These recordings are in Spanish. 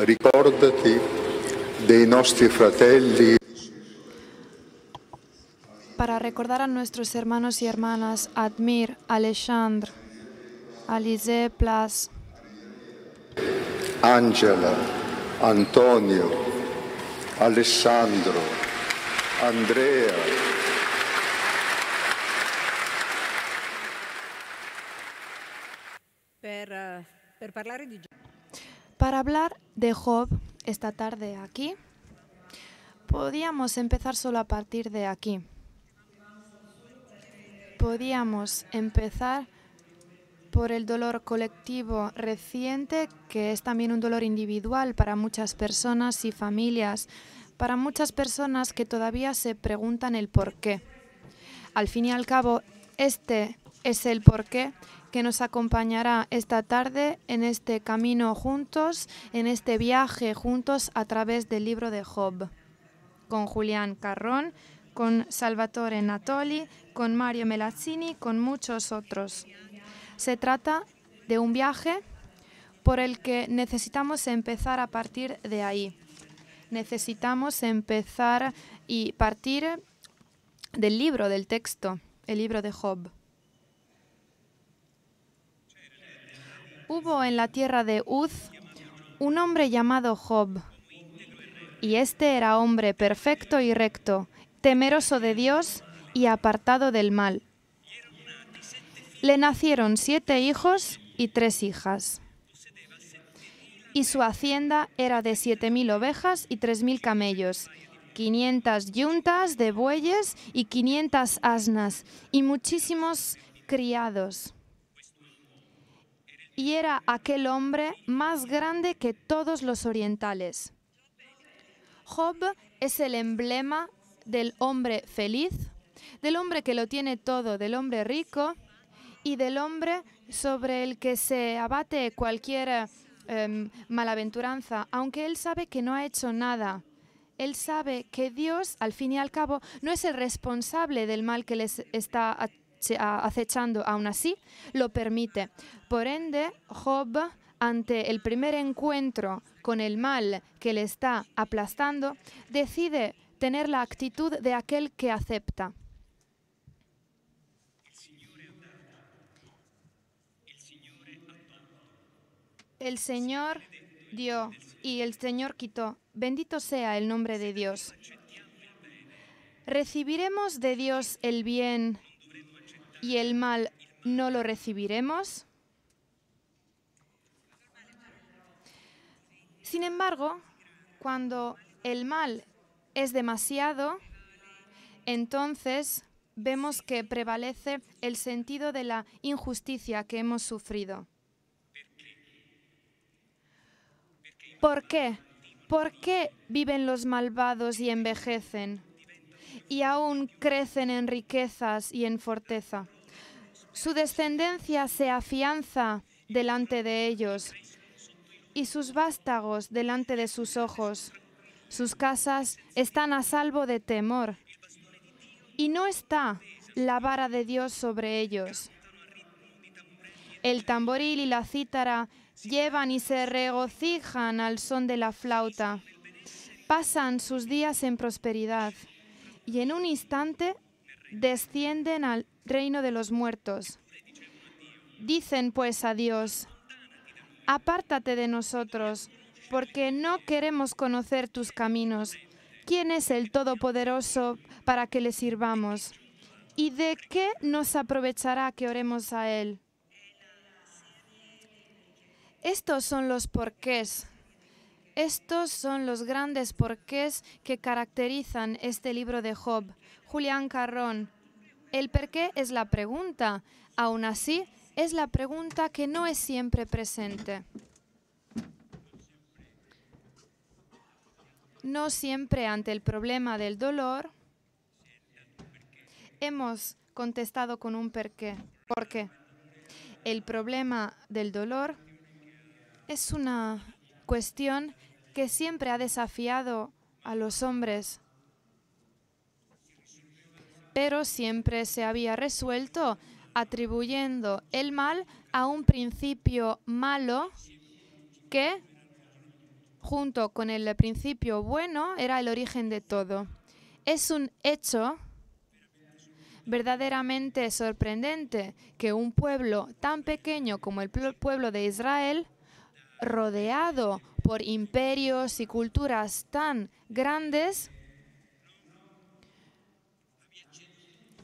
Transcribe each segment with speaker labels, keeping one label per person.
Speaker 1: Ricordati dei nostri fratelli.
Speaker 2: Para recordar a nuestros hermanos y hermanas Admir, Alexandre, Alizé, Plas,
Speaker 1: Angela, Antonio, Alessandro, Andrea.
Speaker 2: Para hablar de Job esta tarde aquí, podíamos empezar solo a partir de aquí. Podíamos empezar por el dolor colectivo reciente, que es también un dolor individual para muchas personas y familias, para muchas personas que todavía se preguntan el por qué. Al fin y al cabo, este es el porqué que nos acompañará esta tarde en este camino juntos, en este viaje juntos a través del libro de Job, con Julián Carrón, con Salvatore Natoli, con Mario Melazzini, con muchos otros. Se trata de un viaje por el que necesitamos empezar a partir de ahí. Necesitamos empezar y partir del libro, del texto, el libro de Job. Hubo en la tierra de Uz un hombre llamado Job, y este era hombre perfecto y recto, temeroso de Dios y apartado del mal. Le nacieron 7 hijos y 3 hijas, y su hacienda era de 7.000 ovejas y 3.000 camellos, 500 yuntas de bueyes y 500 asnas, y muchísimos criados. Y era aquel hombre más grande que todos los orientales. Job es el emblema del hombre feliz, del hombre que lo tiene todo, del hombre rico y del hombre sobre el que se abate cualquier malaventuranza, aunque él sabe que no ha hecho nada. Él sabe que Dios, al fin y al cabo, no es el responsable del mal que les está acechando, aún así lo permite. Por ende, Job, ante el primer encuentro con el mal que le está aplastando, decide tener la actitud de aquel que acepta. El Señor dio y el Señor quitó. Bendito sea el nombre de Dios. ¿Recibiremos de Dios el bien y el mal no lo recibiremos? Sin embargo, cuando el mal es demasiado, entonces vemos que prevalece el sentido de la injusticia que hemos sufrido. ¿Por qué? ¿Por qué viven los malvados y envejecen? Y aún crecen en riquezas y en forteza. Su descendencia se afianza delante de ellos y sus vástagos delante de sus ojos. Sus casas están a salvo de temor y no está la vara de Dios sobre ellos. El tamboril y la cítara llevan y se regocijan al son de la flauta. Pasan sus días en prosperidad y en un instante descienden al reino de los muertos. Dicen pues a Dios: apártate de nosotros, porque no queremos conocer tus caminos. ¿Quién es el Todopoderoso para que le sirvamos? ¿Y de qué nos aprovechará que oremos a Él? Estos son los porqués. Estos son los grandes porqués que caracterizan este libro de Job. Julián Carrón, el por qué es la pregunta. Aún así, es la pregunta que no es siempre presente. No siempre ante el problema del dolor hemos contestado con un por qué. ¿Por qué? El problema del dolor es una cuestión que siempre ha desafiado a los hombres, pero siempre se había resuelto atribuyendo el mal a un principio malo que junto con el principio bueno, era el origen de todo. Es un hecho verdaderamente sorprendente que un pueblo tan pequeño como el pueblo de Israel, rodeado por imperios y culturas tan grandes,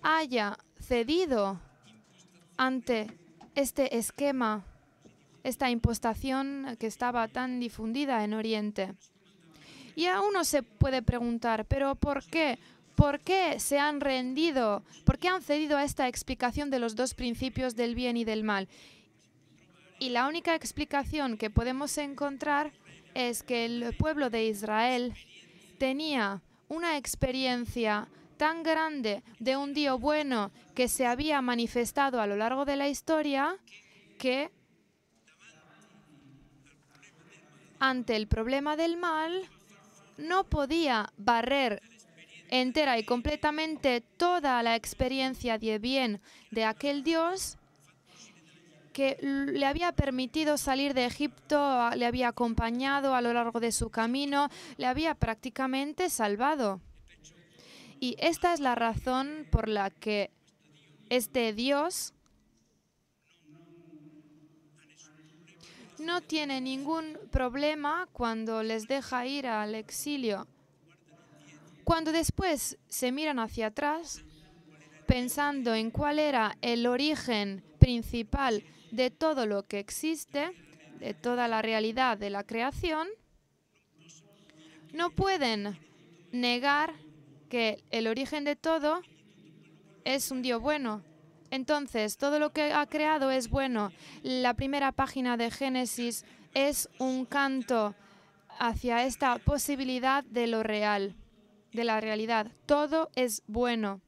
Speaker 2: haya cedido ante este esquema, esta impostación que estaba tan difundida en Oriente. Y a uno se puede preguntar, ¿pero por qué? ¿Por qué se han rendido? ¿Por qué han cedido a esta explicación de los dos principios del bien y del mal? Y la única explicación que podemos encontrar es que el pueblo de Israel tenía una experiencia tan grande de un Dios bueno que se había manifestado a lo largo de la historia que ante el problema del mal no podía barrer entera y completamente toda la experiencia de bien de aquel Dios que le había permitido salir de Egipto, le había acompañado a lo largo de su camino, le había prácticamente salvado. Y esta es la razón por la que este Dios no tiene ningún problema cuando les deja ir al exilio. Cuando después se miran hacia atrás, pensando en cuál era el origen principal de todo lo que existe, de toda la realidad de la creación, no pueden negar que el origen de todo es un Dios bueno. Entonces, todo lo que ha creado es bueno. La primera página de Génesis es un canto hacia esta posibilidad de lo real, de la realidad. Todo es bueno.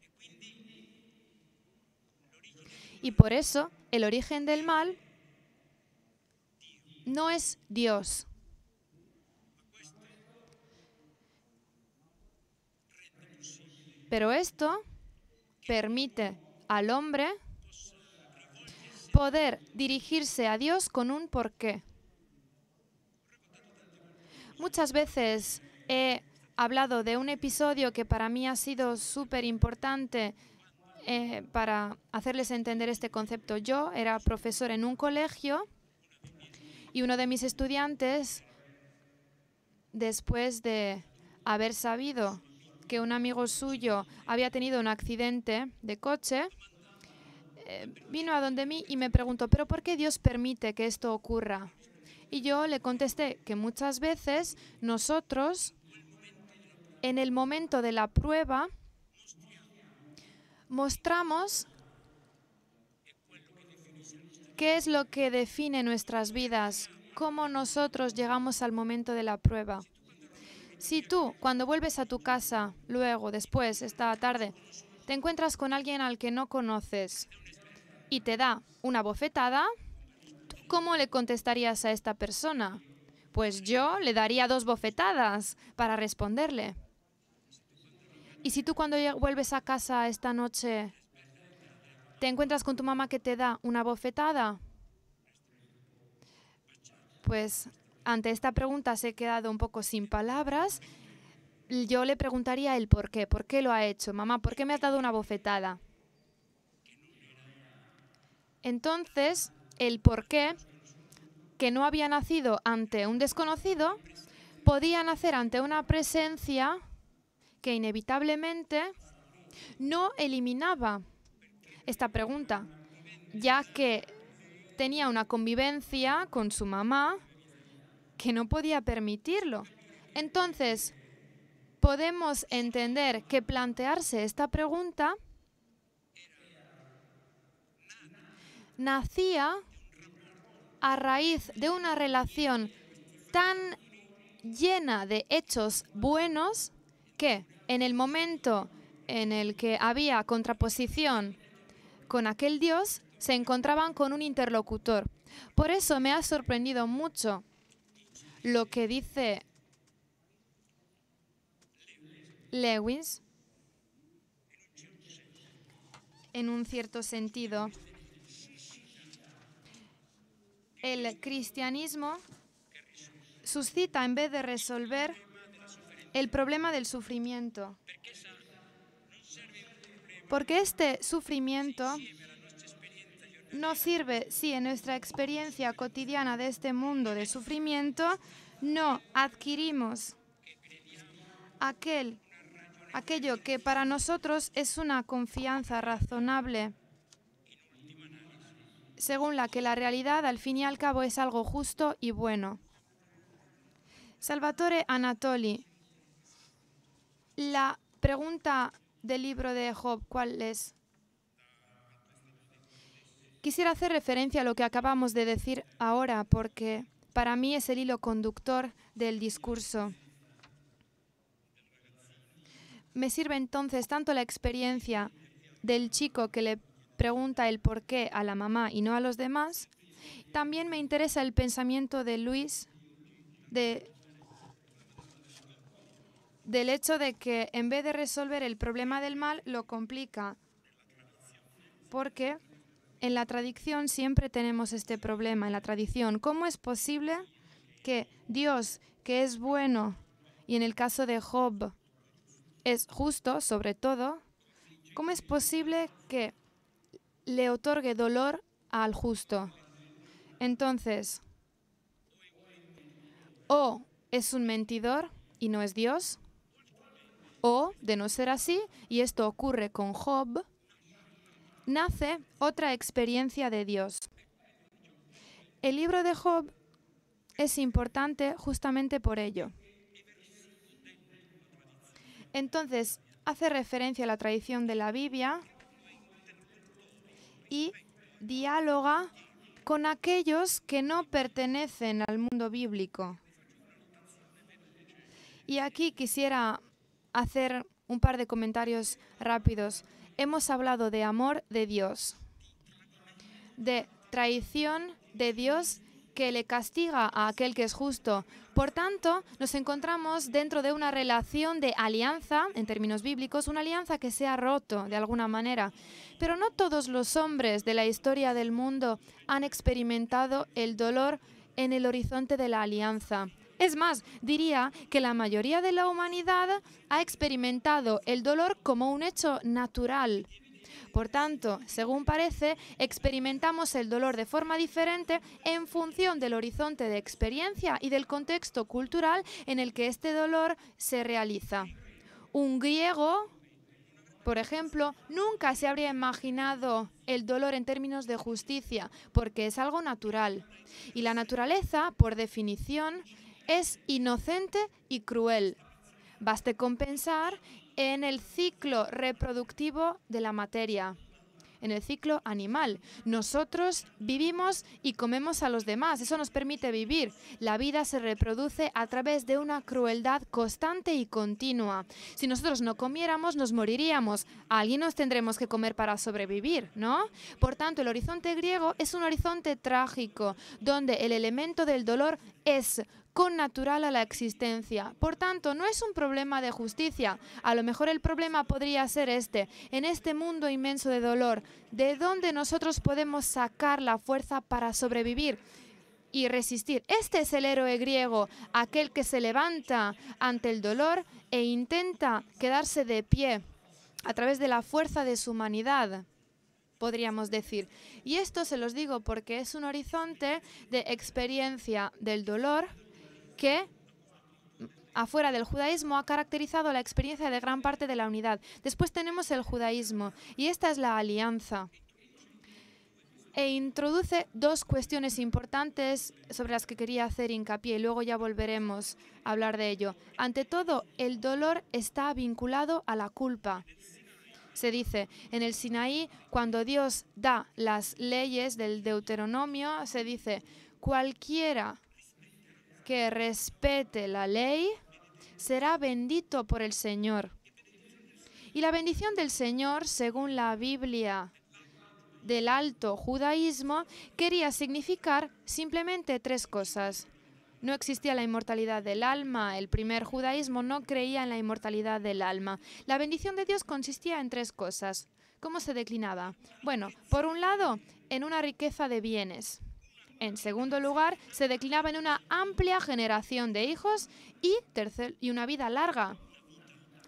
Speaker 2: Y por eso, el origen del mal no es Dios. Pero esto permite al hombre poder dirigirse a Dios con un porqué. Muchas veces he hablado de un episodio que para mí ha sido súper importante para hacerles entender este concepto. Yo era profesor en un colegio y uno de mis estudiantes, después de haber sabido que un amigo suyo había tenido un accidente de coche, vino a donde mí y me preguntó, ¿pero por qué Dios permite que esto ocurra? Y yo le contesté que muchas veces nosotros, en el momento de la prueba, mostramos qué es lo que define nuestras vidas, cómo nosotros llegamos al momento de la prueba. Si tú, cuando vuelves a tu casa, luego, después, esta tarde, te encuentras con alguien al que no conoces y te da una bofetada, ¿cómo le contestarías a esta persona? Pues yo le daría 2 bofetadas para responderle. Y si tú cuando vuelves a casa esta noche te encuentras con tu mamá que te da una bofetada, pues ante esta pregunta se he quedado un poco sin palabras. Yo le preguntaría el por qué. ¿Por qué lo ha hecho? Mamá, ¿por qué me has dado una bofetada? Entonces, el por qué, que no había nacido ante un desconocido, podía nacer ante una presencia que inevitablemente no eliminaba esta pregunta, ya que tenía una convivencia con su mamá que no podía permitirlo. Entonces, podemos entender que plantearse esta pregunta nacía a raíz de una relación tan llena de hechos buenos que en el momento en el que había contraposición con aquel Dios, se encontraban con un interlocutor. Por eso me ha sorprendido mucho lo que dice Lewis, en un cierto sentido. El cristianismo suscita en vez de resolver el problema del sufrimiento. Porque este sufrimiento no sirve si en nuestra experiencia cotidiana de este mundo de sufrimiento no adquirimos aquello que para nosotros es una confianza razonable, según la que la realidad al fin y al cabo es algo justo y bueno. Salvatore Anatoli, la pregunta del libro de Job, ¿cuál es? Quisiera hacer referencia a lo que acabamos de decir ahora, porque para mí es el hilo conductor del discurso. Me sirve entonces tanto la experiencia del chico que le pregunta el por qué a la mamá y no a los demás. También me interesa el pensamiento de Luis del hecho de que en vez de resolver el problema del mal, lo complica. Porque en la tradición siempre tenemos este problema, en la tradición. ¿Cómo es posible que Dios, que es bueno, y en el caso de Job es justo sobre todo, cómo es posible que le otorgue dolor al justo? Entonces, o es un mentidor y no es Dios, o, de no ser así, y esto ocurre con Job, nace otra experiencia de Dios. El libro de Job es importante justamente por ello. Entonces, hace referencia a la tradición de la Biblia y dialoga con aquellos que no pertenecen al mundo bíblico. Y aquí quisiera hacer un par de comentarios rápidos. Hemos hablado de amor de Dios, de traición de Dios que le castiga a aquel que es justo. Por tanto, nos encontramos dentro de una relación de alianza, en términos bíblicos, una alianza que se ha roto de alguna manera. Pero no todos los hombres de la historia del mundo han experimentado el dolor en el horizonte de la alianza. Es más, diría que la mayoría de la humanidad ha experimentado el dolor como un hecho natural. Por tanto, según parece, experimentamos el dolor de forma diferente en función del horizonte de experiencia y del contexto cultural en el que este dolor se realiza. Un griego, por ejemplo, nunca se habría imaginado el dolor en términos de justicia, porque es algo natural. Y la naturaleza, por definición, es inocente y cruel. Baste con pensar en el ciclo reproductivo de la materia, en el ciclo animal. Nosotros vivimos y comemos a los demás, eso nos permite vivir. La vida se reproduce a través de una crueldad constante y continua. Si nosotros no comiéramos, nos moriríamos. A alguien nos tendremos que comer para sobrevivir, ¿no? Por tanto, el horizonte griego es un horizonte trágico, donde el elemento del dolor es connatural a la existencia. Por tanto, no es un problema de justicia. A lo mejor el problema podría ser este. En este mundo inmenso de dolor, ¿de dónde nosotros podemos sacar la fuerza para sobrevivir y resistir? Este es el héroe griego, aquel que se levanta ante el dolor e intenta quedarse de pie a través de la fuerza de su humanidad, podríamos decir. Y esto se los digo porque es un horizonte de experiencia del dolor que afuera del judaísmo ha caracterizado la experiencia de gran parte de la unidad. Después tenemos el judaísmo y esta es la alianza. E introduce dos cuestiones importantes sobre las que quería hacer hincapié y luego ya volveremos a hablar de ello. Ante todo, el dolor está vinculado a la culpa. Se dice en el Sinaí, cuando Dios da las leyes del Deuteronomio, se dice, cualquiera que respete la ley será bendito por el Señor. Y la bendición del Señor, según la Biblia del alto judaísmo, quería significar simplemente tres cosas. No existía la inmortalidad del alma. El primer judaísmo no creía en la inmortalidad del alma. La bendición de Dios consistía en tres cosas. ¿Cómo se declinaba? Bueno, por un lado, en una riqueza de bienes. En segundo lugar, se declinaba en una amplia generación de hijos y una vida larga.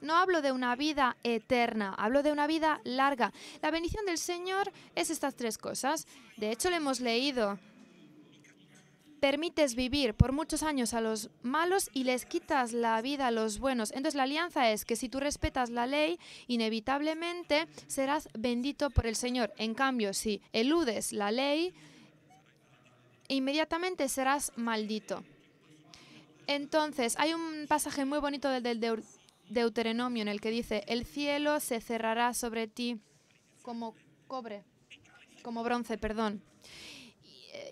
Speaker 2: No hablo de una vida eterna, hablo de una vida larga. La bendición del Señor es estas tres cosas. De hecho, lo hemos leído. Permites vivir por muchos años a los malos y les quitas la vida a los buenos. Entonces la alianza es que si tú respetas la ley, inevitablemente serás bendito por el Señor. En cambio, si eludes la ley, inmediatamente serás maldito. Entonces, hay un pasaje muy bonito del Deuteronomio en el que dice: el cielo se cerrará sobre ti como bronce, perdón.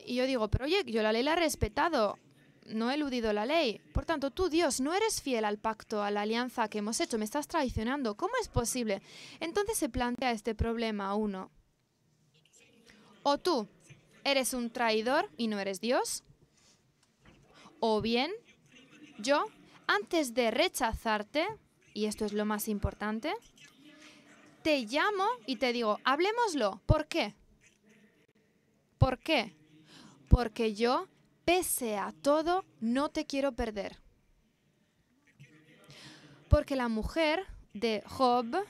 Speaker 2: Y yo digo, pero oye, yo la ley la he respetado, no he eludido la ley. Por tanto, tú, Dios, no eres fiel al pacto, a la alianza que hemos hecho, me estás traicionando. ¿Cómo es posible? Entonces se plantea este problema uno. O tú eres un traidor y no eres Dios, o bien yo, antes de rechazarte, y esto es lo más importante, te llamo y te digo, hablemoslo. ¿Por qué? ¿Por qué? Porque yo, pese a todo, no te quiero perder. Porque la mujer de Job,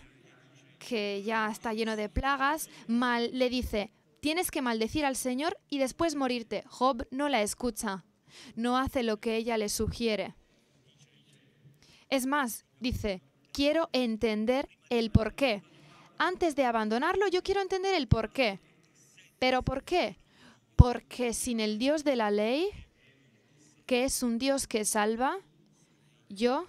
Speaker 2: que ya está lleno de plagas, le dice, tienes que maldecir al Señor y después morirte. Job no la escucha, no hace lo que ella le sugiere. Es más, dice, quiero entender el por qué. Antes de abandonarlo, yo quiero entender el por qué. ¿Pero por qué? Porque sin el Dios de la ley, que es un Dios que salva, yo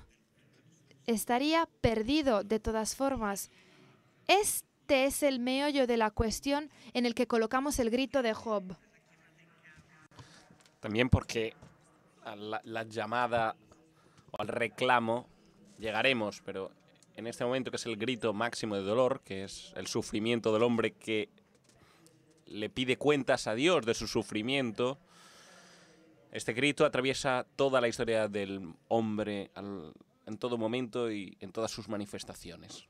Speaker 2: estaría perdido de todas formas. Este es el meollo de la cuestión en el que colocamos el grito de Job.
Speaker 3: También porque a la llamada o al reclamo llegaremos, pero en este momento que es el grito máximo de dolor, que es el sufrimiento del hombre que le pide cuentas a Dios de su sufrimiento, este grito atraviesa toda la historia del hombre en todo momento y en todas sus manifestaciones.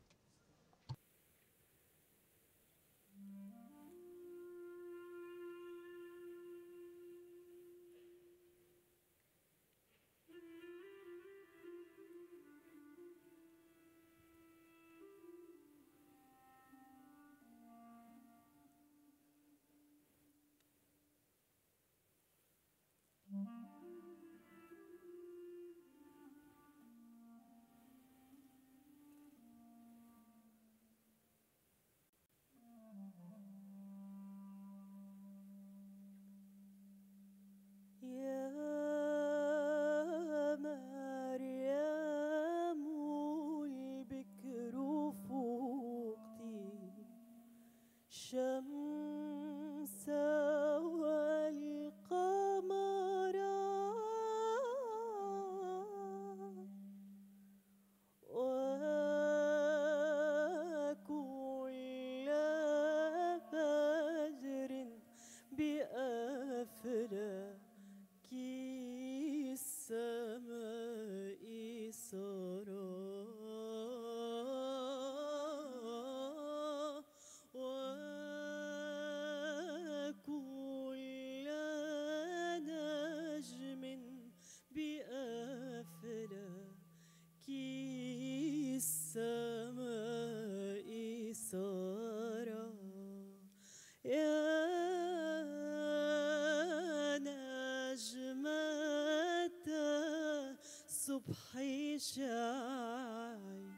Speaker 4: صبحي شاعل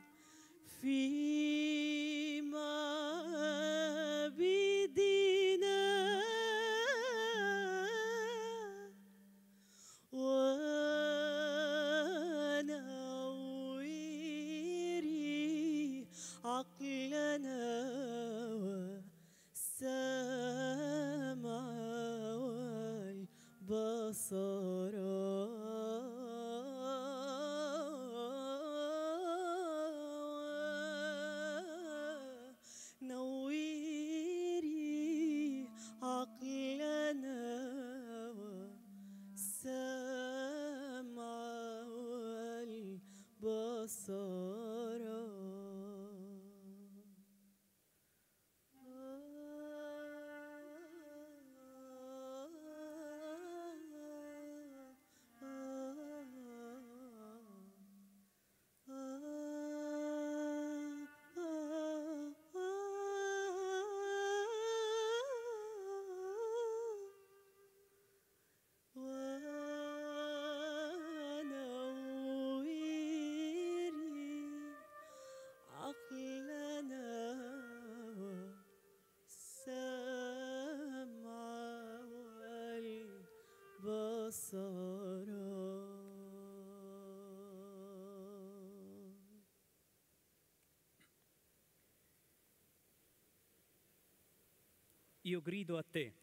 Speaker 4: في معبدنا ونويري عقلنا والسمع والبصر io grido a te.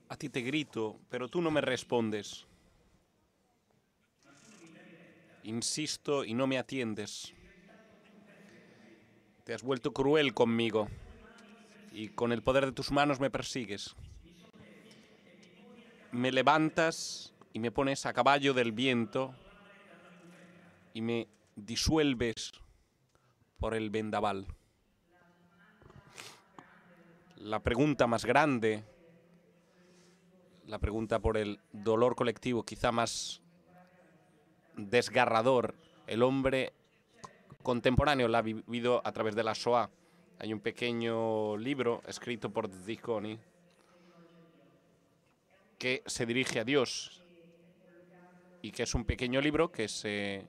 Speaker 3: A ti te grito, pero tú no me respondes. Insisto y no me atiendes. Te has vuelto cruel conmigo y con el poder de tus manos me persigues. Me levantas y me pones a caballo del viento y me disuelves por el vendaval. La pregunta más grande, la pregunta por el dolor colectivo quizá más desgarrador, el hombre contemporáneo la ha vivido a través de la Shoah. Hay un pequeño libro escrito por Ziconi que se dirige a Dios y que es un pequeño libro que se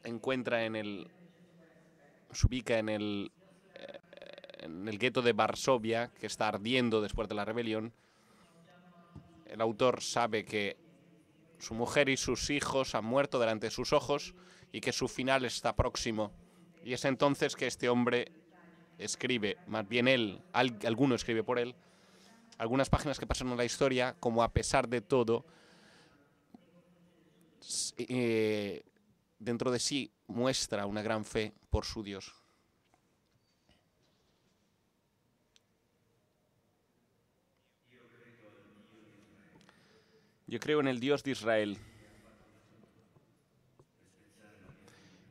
Speaker 3: encuentra se ubica en el gueto de Varsovia, que está ardiendo después de la rebelión. El autor sabe que su mujer y sus hijos han muerto delante de sus ojos y que su final está próximo. Y es entonces que este hombre escribe, más bien él, alguno escribe por él, algunas páginas que pasan en la historia, como a pesar de todo, dentro de sí muestra una gran fe por su Dios. Yo creo en el Dios de Israel.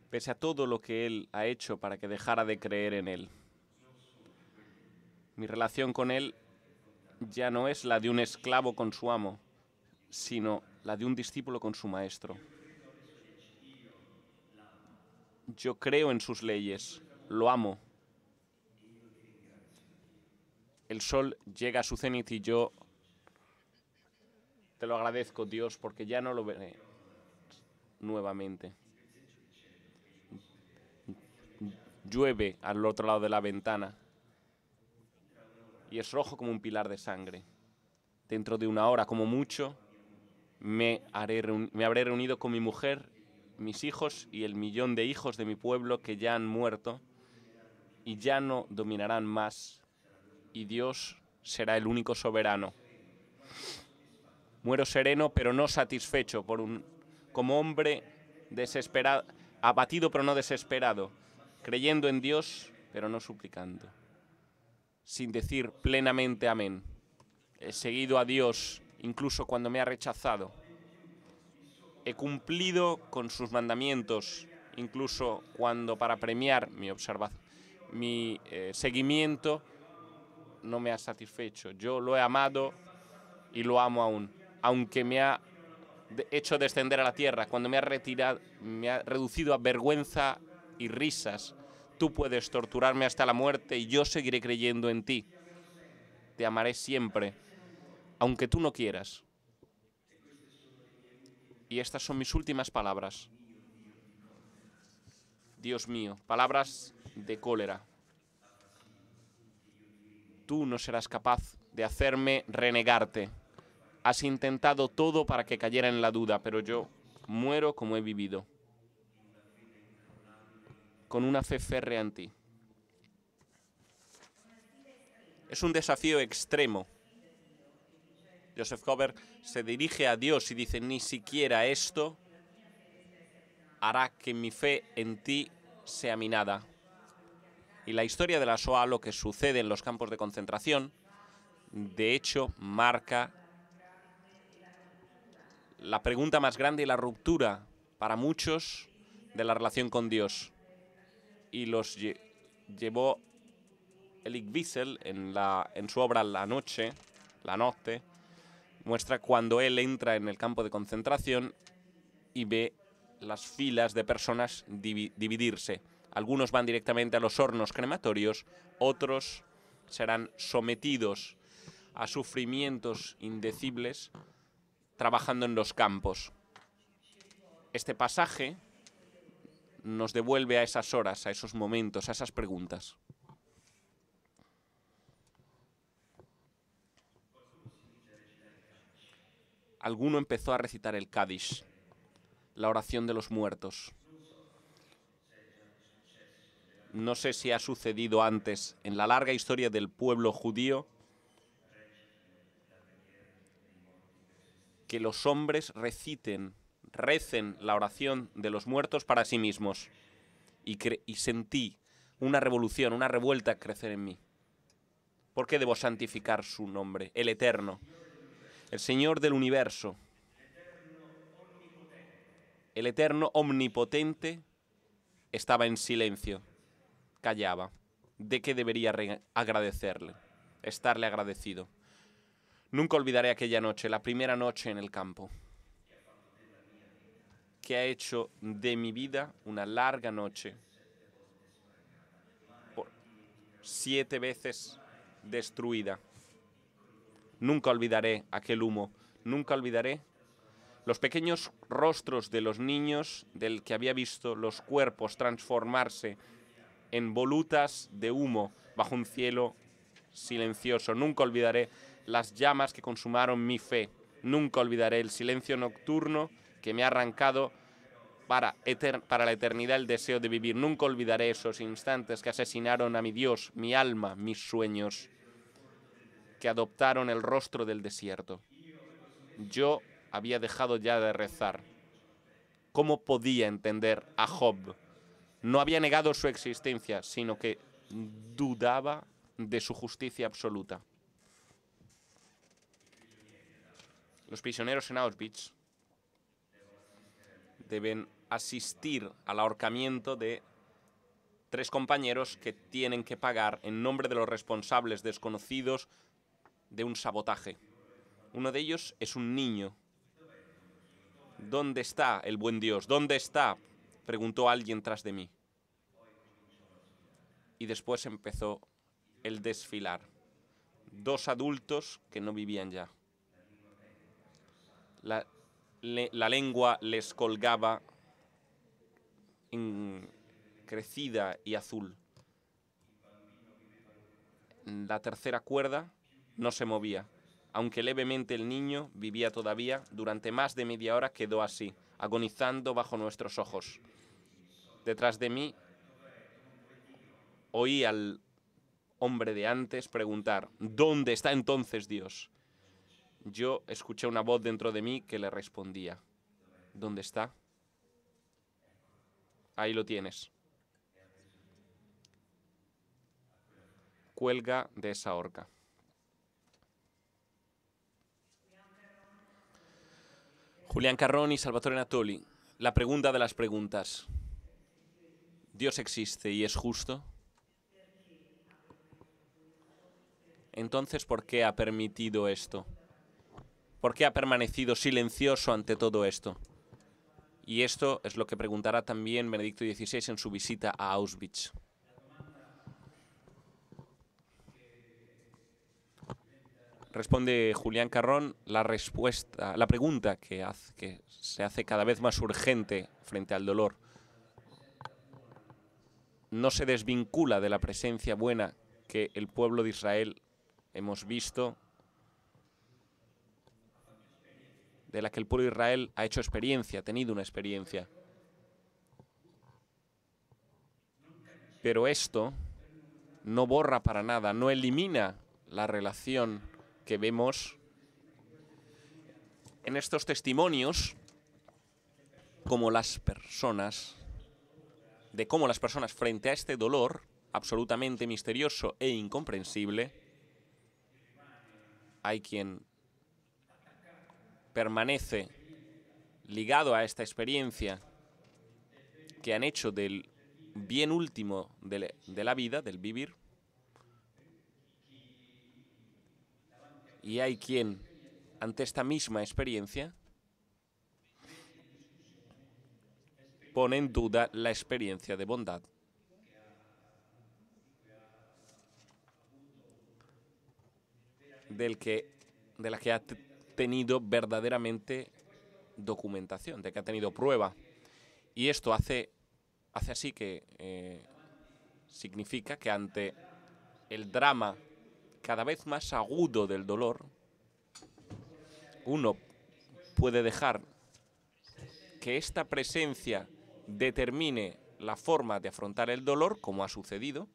Speaker 3: Pese a todo lo que Él ha hecho para que dejara de creer en Él. Mi relación con Él ya no es la de un esclavo con su amo, sino la de un discípulo con su maestro. Yo creo en sus leyes, lo amo. El sol llega a su cenit y yo te lo agradezco, Dios, porque ya no lo veré nuevamente. Llueve al otro lado de la ventana y es rojo como un pilar de sangre. Dentro de una hora, como mucho, me habré reunido con mi mujer, mis hijos y el millón de hijos de mi pueblo que ya han muerto y ya no dominarán más, y Dios será el único soberano. Muero sereno, pero no satisfecho, como hombre desesperado, abatido pero no desesperado, creyendo en Dios, pero no suplicando, sin decir plenamente amén. He seguido a Dios incluso cuando me ha rechazado. He cumplido con sus mandamientos, incluso cuando para premiar mi seguimiento no me ha satisfecho. Yo lo he amado y lo amo aún, aunque me ha hecho descender a la tierra, cuando me ha reducido a vergüenza y risas. Tú puedes torturarme hasta la muerte y yo seguiré creyendo en ti. Te amaré siempre, aunque tú no quieras. Y estas son mis últimas palabras. Dios mío, palabras de cólera. Tú no serás capaz de hacerme renegarte. Has intentado todo para que cayera en la duda, pero yo muero como he vivido, con una fe férrea en ti. Es un desafío extremo. Joseph Kober se dirige a Dios y dice: ni siquiera esto hará que mi fe en ti sea minada. Y la historia de la Shoah, lo que sucede en los campos de concentración, de hecho, marca la pregunta más grande y la ruptura para muchos de la relación con Dios. Y los llevó Elie Wiesel en su obra La Noche, muestra cuando él entra en el campo de concentración y ve las filas de personas dividirse. Algunos van directamente a los hornos crematorios, otros serán sometidos a sufrimientos indecibles trabajando en los campos. Este pasaje nos devuelve a esas horas, a esos momentos, a esas preguntas. Alguno empezó a recitar el Kadish, la oración de los muertos. No sé si ha sucedido antes en la larga historia del pueblo judío que los hombres recen la oración de los muertos para sí mismos. Y sentí una revolución, una revuelta crecer en mí. ¿Por qué debo santificar su nombre? El Eterno, el Señor del universo, el Eterno omnipotente estaba en silencio, callaba. ¿De qué debería agradecerle? Estarle agradecido. Nunca olvidaré aquella noche, la primera noche en el campo, que ha hecho de mi vida una larga noche, 7 veces destruida. Nunca olvidaré aquel humo, nunca olvidaré los pequeños rostros de los niños del que había visto los cuerpos transformarse en volutas de humo bajo un cielo silencioso. Nunca olvidaré las llamas que consumaron mi fe. Nunca olvidaré el silencio nocturno que me ha arrancado para la eternidad el deseo de vivir. Nunca olvidaré esos instantes que asesinaron a mi Dios, mi alma, mis sueños, que adoptaron el rostro del desierto. Yo había dejado ya de rezar. ¿Cómo podía entender a Job? No había negado su existencia, sino que dudaba de su justicia absoluta. Los prisioneros en Auschwitz deben asistir al ahorcamiento de 3 compañeros que tienen que pagar en nombre de los responsables desconocidos de un sabotaje. Uno de ellos es un niño. ¿Dónde está el buen Dios? ¿Dónde está?, preguntó alguien tras de mí. Y después empezó el desfilar. 2 adultos que no vivían ya. La lengua les colgaba crecida y azul. La tercera cuerda no se movía. Aunque levemente el niño vivía todavía, durante más de media hora quedó así, agonizando bajo nuestros ojos. Detrás de mí oí al hombre de antes preguntar: ¿dónde está entonces Dios? Yo escuché una voz dentro de mí que le respondía: ¿dónde está? Ahí lo tienes. Cuelga de esa horca. Julián Carrón y Salvatore Natoli. La pregunta de las preguntas. ¿Dios existe y es justo? Entonces, ¿por qué ha permitido esto? ¿Por qué ha permanecido silencioso ante todo esto? Y esto es lo que preguntará también Benedicto XVI en su visita a Auschwitz. Responde Julián Carrón, la pregunta que se hace cada vez más urgente frente al dolor no se desvincula de la presencia buena que el pueblo de Israel hemos visto, de la que el pueblo de Israel ha hecho experiencia, ha tenido una experiencia. Pero esto no borra para nada, no elimina la relación que vemos en estos testimonios, como las personas, de cómo las personas frente a este dolor absolutamente misterioso e incomprensible, hay quien permanece ligado a esta experiencia que han hecho del bien último de la vida, del vivir, y hay quien, ante esta misma experiencia, pone en duda la experiencia de bondad. De la que ha tenido verdaderamente documentación, de que ha tenido prueba. Y esto hace así que significa que ante el drama cada vez más agudo del dolor, uno puede dejar que esta presencia determine la forma de afrontar el dolor, como ha sucedido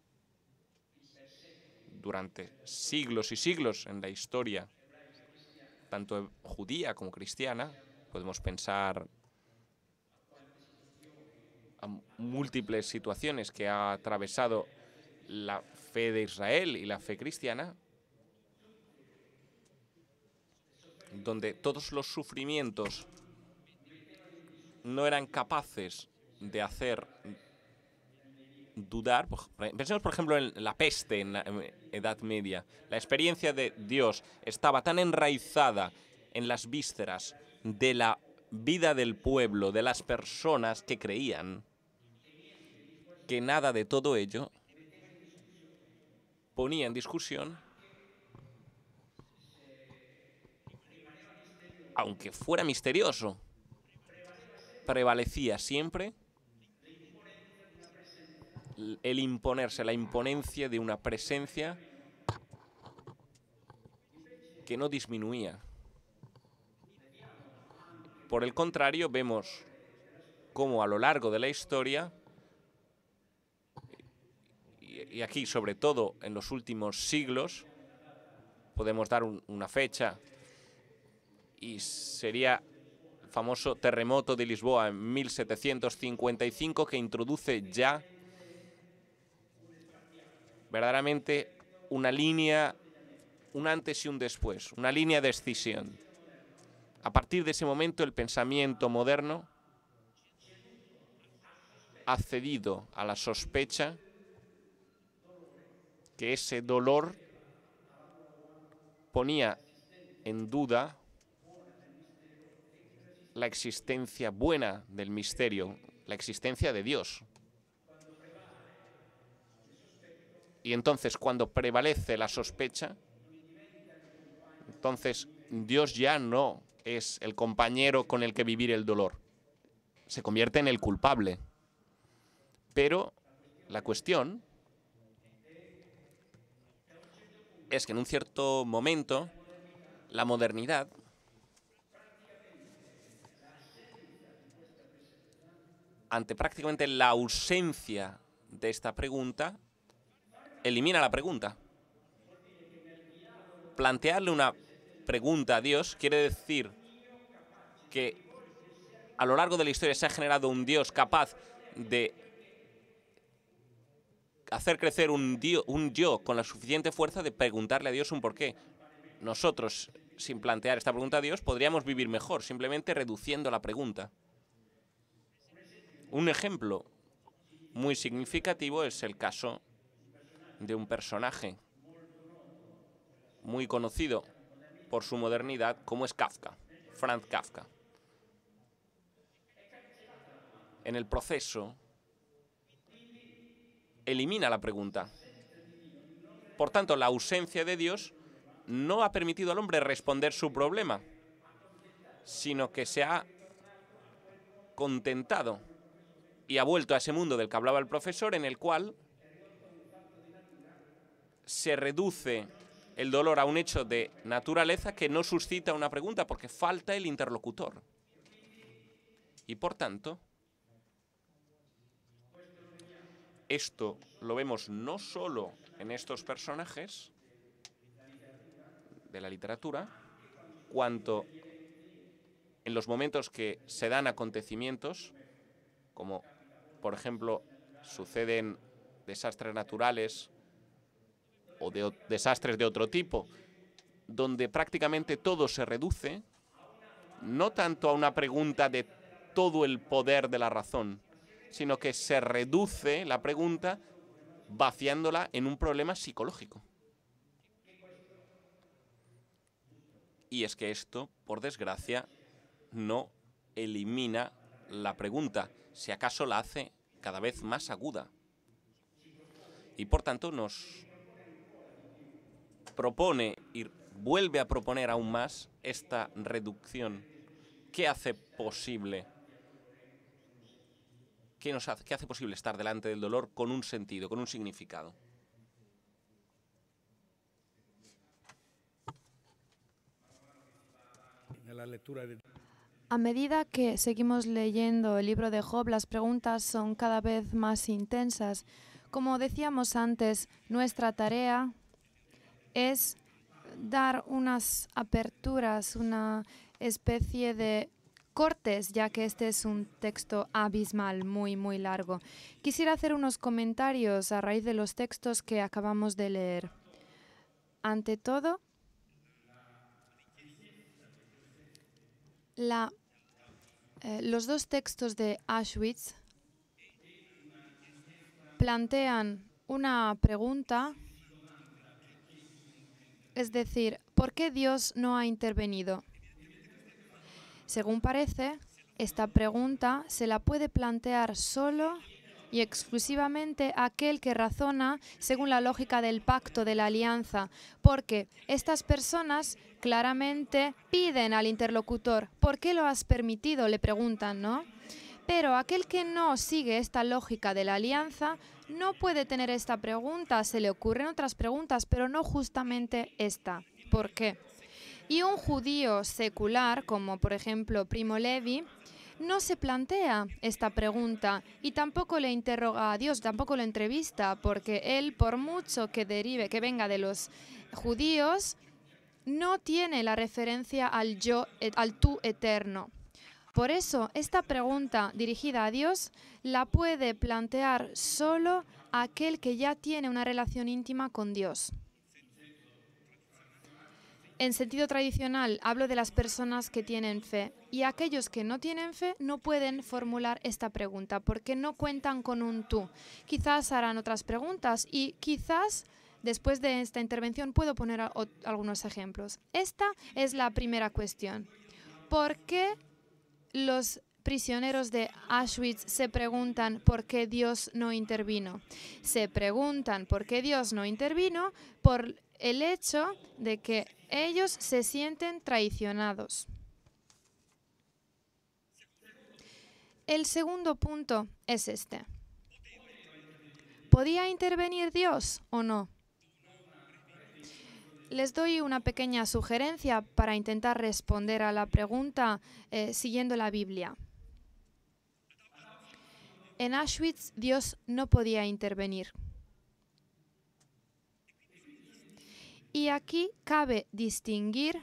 Speaker 3: durante siglos y siglos en la historia, tanto judía como cristiana. Podemos pensar a múltiples situaciones que ha atravesado la fe de Israel y la fe cristiana, donde todos los sufrimientos no eran capaces de hacer dudar. Pensemos, por ejemplo, en la peste en la Edad Media. La experiencia de Dios estaba tan enraizada en las vísceras de la vida del pueblo, de las personas que creían, que nada de todo ello ponía en discusión, aunque fuera misterioso, prevalecía siempre el imponerse, la imponencia de una presencia que no disminuía. Por el contrario, vemos cómo a lo largo de la historia, y aquí sobre todo en los últimos siglos, podemos dar una fecha, y sería el famoso terremoto de Lisboa en 1755, que introduce ya verdaderamente una línea, un antes y un después, una línea de escisión. A partir de ese momento, el pensamiento moderno ha cedido a la sospecha que ese dolor ponía en duda la existencia buena del misterio, la existencia de Dios. Y entonces, cuando prevalece la sospecha, entonces Dios ya no es el compañero con el que vivir el dolor. Se convierte en el culpable. Pero la cuestión es que en un cierto momento la modernidad ante prácticamente la ausencia de esta pregunta, elimina la pregunta. Plantearle una pregunta a Dios quiere decir que a lo largo de la historia se ha generado un Dios capaz de hacer crecer un yo con la suficiente fuerza de preguntarle a Dios un porqué. Nosotros, sin plantear esta pregunta a Dios, podríamos vivir mejor, simplemente reduciendo la pregunta. Un ejemplo muy significativo es el caso de un personaje muy conocido por su modernidad, como es Kafka, Franz Kafka. En el proceso, elimina la pregunta. Por tanto, la ausencia de Dios no ha permitido al hombre responder su problema, sino que se ha contentado y ha vuelto a ese mundo del que hablaba el profesor, en el cual se reduce el dolor a un hecho de naturaleza que no suscita una pregunta porque falta el interlocutor. Y por tanto, esto lo vemos no solo en estos personajes de la literatura, cuanto en los momentos que se dan acontecimientos, como por ejemplo suceden desastres naturales o desastres de otro tipo, donde prácticamente todo se reduce, no tanto a una pregunta de todo el poder de la razón, sino que se reduce la pregunta vaciándola en un problema psicológico. Y es que esto, por desgracia, no elimina la pregunta, si acaso la hace cada vez más aguda. Y por tanto nos propone y vuelve a proponer aún más esta reducción. ¿Qué hace posible? ¿Qué hace posible estar delante del dolor con un sentido, con un significado?
Speaker 2: A medida que seguimos leyendo el libro de Job, las preguntas son cada vez más intensas. Como decíamos antes, nuestra tarea es dar unas aperturas, una especie de cortes, ya que este es un texto abismal, muy, muy largo. Quisiera hacer unos comentarios a raíz de los textos que acabamos de leer. Ante todo, los dos textos de Auschwitz plantean una pregunta, es decir, ¿por qué Dios no ha intervenido? Según parece, esta pregunta se la puede plantear solo y exclusivamente aquel que razona según la lógica del pacto, de la alianza, porque estas personas claramente piden al interlocutor, ¿por qué lo has permitido?, le preguntan, ¿no? Pero aquel que no sigue esta lógica de la alianza no puede tener esta pregunta, se le ocurren otras preguntas, pero no justamente esta. ¿Por qué? Y un judío secular, como por ejemplo Primo Levi, no se plantea esta pregunta y tampoco le interroga a Dios, tampoco lo entrevista, porque él, por mucho que venga de los judíos, no tiene la referencia al tú eterno. Por eso, esta pregunta dirigida a Dios la puede plantear solo aquel que ya tiene una relación íntima con Dios. En sentido tradicional, hablo de las personas que tienen fe, y aquellos que no tienen fe no pueden formular esta pregunta porque no cuentan con un tú. Quizás harán otras preguntas y quizás después de esta intervención puedo poner algunos ejemplos. Esta es la primera cuestión. ¿Por qué los prisioneros de Auschwitz se preguntan por qué Dios no intervino? Se preguntan por qué Dios no intervino por el hecho de que ellos se sienten traicionados. El segundo punto es este. ¿Podía intervenir Dios o no? Les doy una pequeña sugerencia para intentar responder a la pregunta siguiendo la Biblia. En Auschwitz Dios no podía intervenir. Y aquí cabe distinguir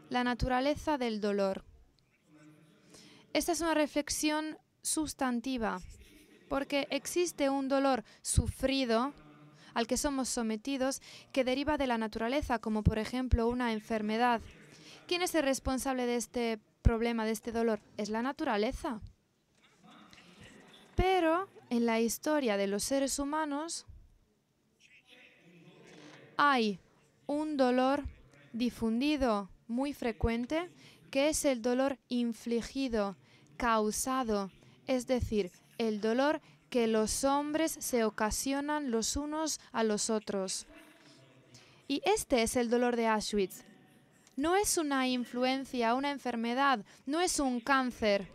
Speaker 2: la naturaleza del dolor. Esta es una reflexión sustantiva, porque existe un dolor sufrido al que somos sometidos que deriva de la naturaleza, como por ejemplo una enfermedad. ¿Quién es el responsable de este problema, de este dolor? Es la naturaleza. Pero en la historia de los seres humanos hay un dolor difundido muy frecuente, que es el dolor infligido, causado, es decir, el dolor que los hombres se ocasionan los unos a los otros. Y este es el dolor de Auschwitz. No es una influencia, una enfermedad, no es un cáncer.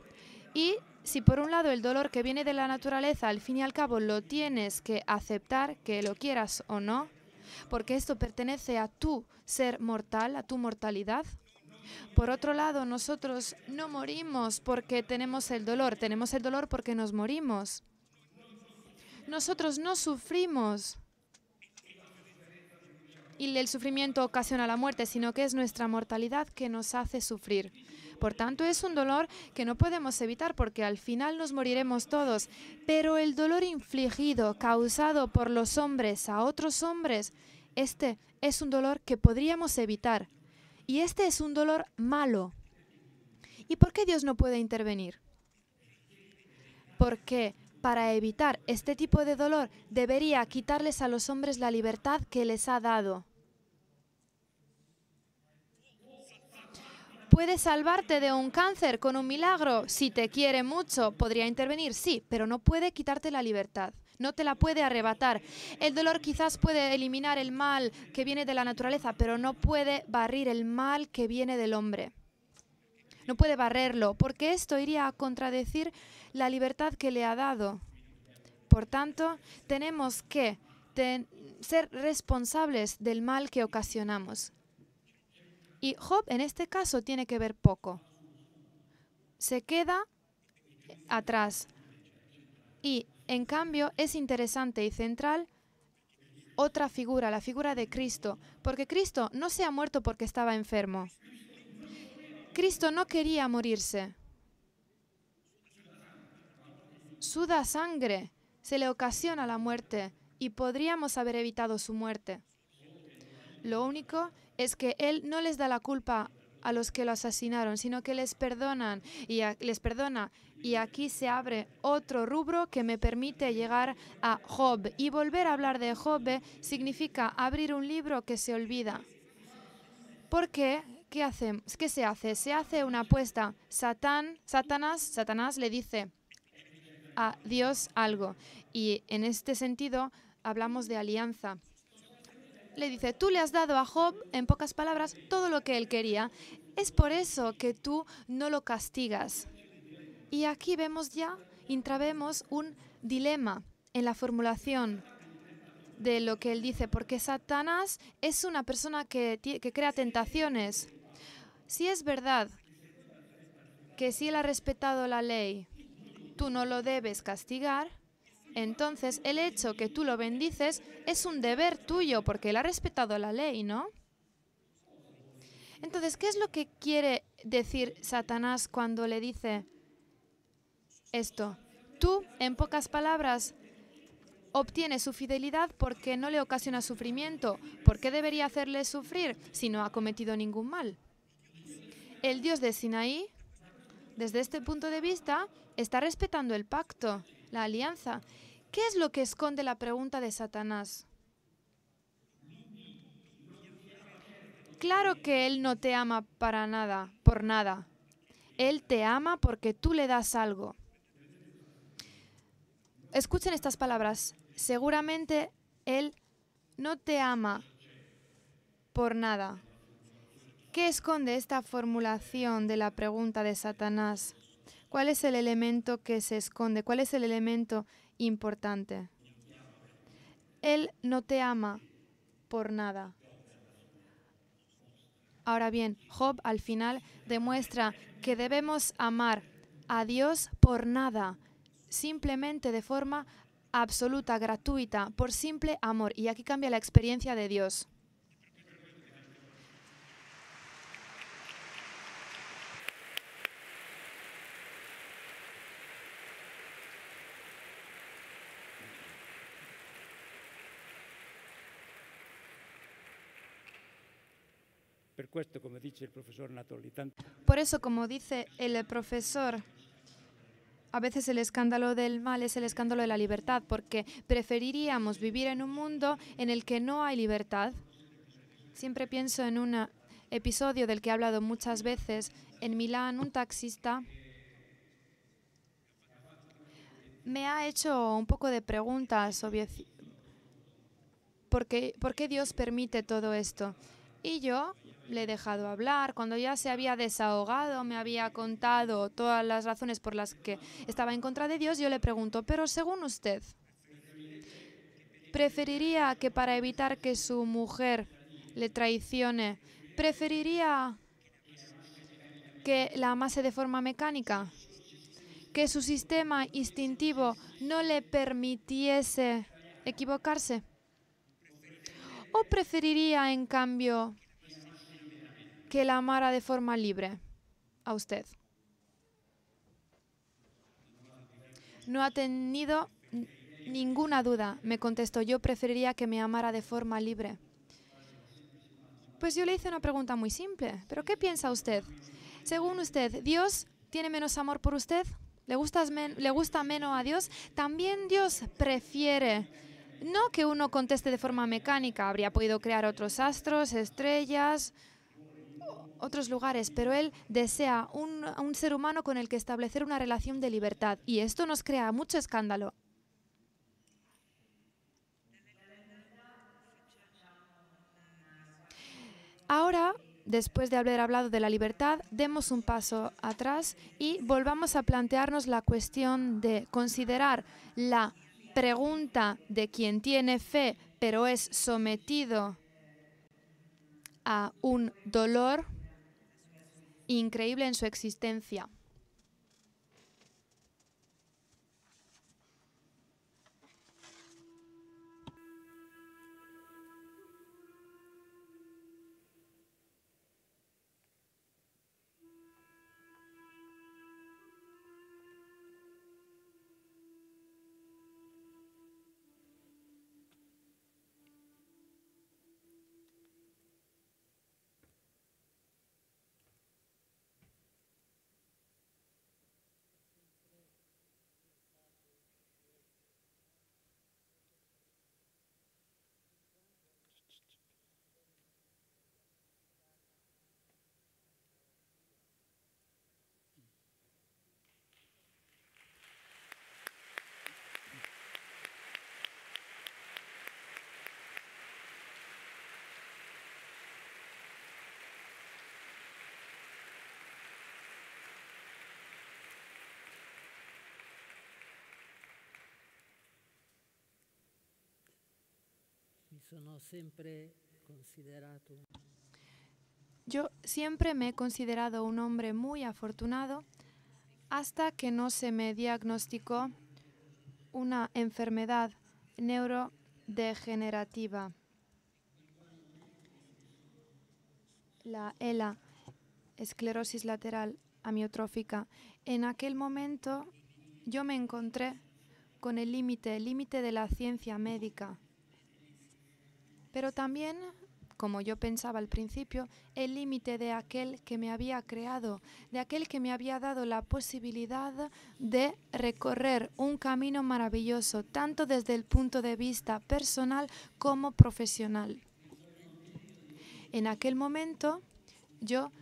Speaker 2: Y si por un lado el dolor que viene de la naturaleza, al fin y al cabo lo tienes que aceptar, que lo quieras o no, porque esto pertenece a tu ser mortal, a tu mortalidad. Por otro lado, nosotros no morimos porque tenemos el dolor porque nos morimos. Nosotros no sufrimos y el sufrimiento ocasiona la muerte, sino que es nuestra mortalidad que nos hace sufrir. Por tanto, es un dolor que no podemos evitar porque al final nos moriremos todos. Pero el dolor infligido, causado por los hombres a otros hombres, este es un dolor que podríamos evitar. Y este es un dolor malo. ¿Y por qué Dios no puede intervenir? Porque para evitar este tipo de dolor debería quitarles a los hombres la libertad que les ha dado. ¿Puede salvarte de un cáncer con un milagro? Si te quiere mucho, podría intervenir, sí, pero no puede quitarte la libertad. No te la puede arrebatar. El dolor quizás puede eliminar el mal que viene de la naturaleza, pero no puede barrir el mal que viene del hombre. No puede barrerlo, porque esto iría a contradecir la libertad que le ha dado. Por tanto, tenemos que ser responsables del mal que ocasionamos. Y Job en este caso tiene que ver poco se queda atrás. Y, en cambio, es interesante y central otra figura, la figura de Cristo, porque Cristo no se ha muerto porque estaba enfermo. Cristo no quería morirse. Suda sangre, se le ocasiona la muerte y podríamos haber evitado su muerte. Lo único es que Él no les da la culpa a los que lo asesinaron, sino que les perdona. Y aquí se abre otro rubro que me permite llegar a Job. Y volver a hablar de Job significa abrir un libro que se olvida. ¿Por qué? ¿Qué se hace? Se hace una apuesta. Satanás le dice a Dios algo. Y en este sentido hablamos de alianza. Le dice, tú le has dado a Job, en pocas palabras, todo lo que él quería. Es por eso que tú no lo castigas. Y aquí intravemos un dilema en la formulación de lo que él dice, porque Satanás es una persona que crea tentaciones. Si es verdad que si él ha respetado la ley, tú no lo debes castigar, entonces el hecho que tú lo bendices es un deber tuyo, porque él ha respetado la ley, ¿no? Entonces, ¿qué es lo que quiere decir Satanás cuando le dice esto? Tú, en pocas palabras, obtienes su fidelidad porque no le ocasiona sufrimiento. ¿Por qué debería hacerle sufrir si no ha cometido ningún mal? El Dios de Sinaí, desde este punto de vista, está respetando el pacto, la alianza. ¿Qué es lo que esconde la pregunta de Satanás? Claro que Él no te ama para nada, por nada. Él te ama porque tú le das algo. Escuchen estas palabras. Seguramente Él no te ama por nada. ¿Qué esconde esta formulación de la pregunta de Satanás? ¿Cuál es el elemento que se esconde? ¿Cuál es el elemento importante? Él no te ama por nada. Ahora bien, Job al final demuestra que debemos amar a Dios por nada, simplemente de forma absoluta, gratuita, por simple amor. Y aquí cambia la experiencia de Dios. Por eso, como dice el profesor, a veces el escándalo del mal es el escándalo de la libertad, porque preferiríamos vivir en un mundo en el que no hay libertad. Siempre pienso en un episodio del que he hablado muchas veces. En Milán, un taxista me ha hecho un poco de preguntas sobre por qué Dios permite todo esto. Y yo le he dejado hablar. Cuando ya se había desahogado, me había contado todas las razones por las que estaba en contra de Dios, yo le pregunto, pero según usted, ¿preferiría que para evitar que su mujer le traicione, preferiría que la amase de forma mecánica? ¿Que su sistema instintivo no le permitiese equivocarse? ¿O preferiría, en cambio, que la amara de forma libre a usted? No ha tenido ninguna duda, me contestó, yo preferiría que me amara de forma libre. Pues yo le hice una pregunta muy simple, ¿pero qué piensa usted? Según usted, ¿Dios tiene menos amor por usted? ¿Le gusta menos a Dios? También Dios prefiere, no que uno conteste de forma mecánica, habría podido crear otros astros, estrellas, otros lugares, pero Él desea un ser humano con el que establecer una relación de libertad, y esto nos crea mucho escándalo. Ahora, después de haber hablado de la libertad, demos un paso atrás y volvamos a plantearnos la cuestión de considerar la pregunta de quien tiene fe, pero es sometido a un dolor increíble en su existencia.
Speaker 4: sono sempre considerato
Speaker 2: Yo siempre me he considerado un hombre muy afortunado hasta que no se me diagnosticó una enfermedad neurodegenerativa, la ELA, esclerosis lateral amiotrófica. En aquel momento yo me encontré con el límite de la ciencia médica, pero también, como yo pensaba al principio, el límite de aquel que me había creado, de aquel que me había dado la posibilidad de recorrer un camino maravilloso, tanto desde el punto de vista personal como profesional. En aquel momento, yo,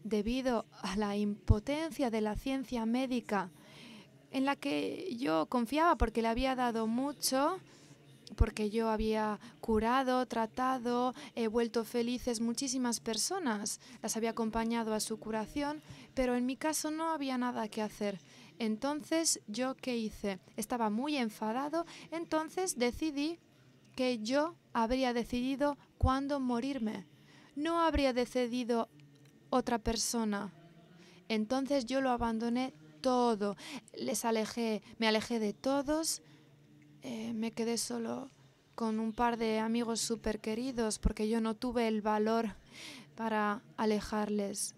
Speaker 2: debido a la impotencia de la ciencia médica, en la que yo confiaba porque le había dado mucho, porque yo había curado, tratado, he vuelto felices muchísimas personas, las había acompañado a su curación, pero en mi caso no había nada que hacer. Entonces, ¿yo qué hice? Estaba muy enfadado, entonces decidí que yo habría decidido cuándo morirme. No habría decidido otra persona. Entonces yo lo abandoné todo, me alejé de todos. Me quedé solo con un par de amigos súper queridos porque yo no tuve el valor para alejarles.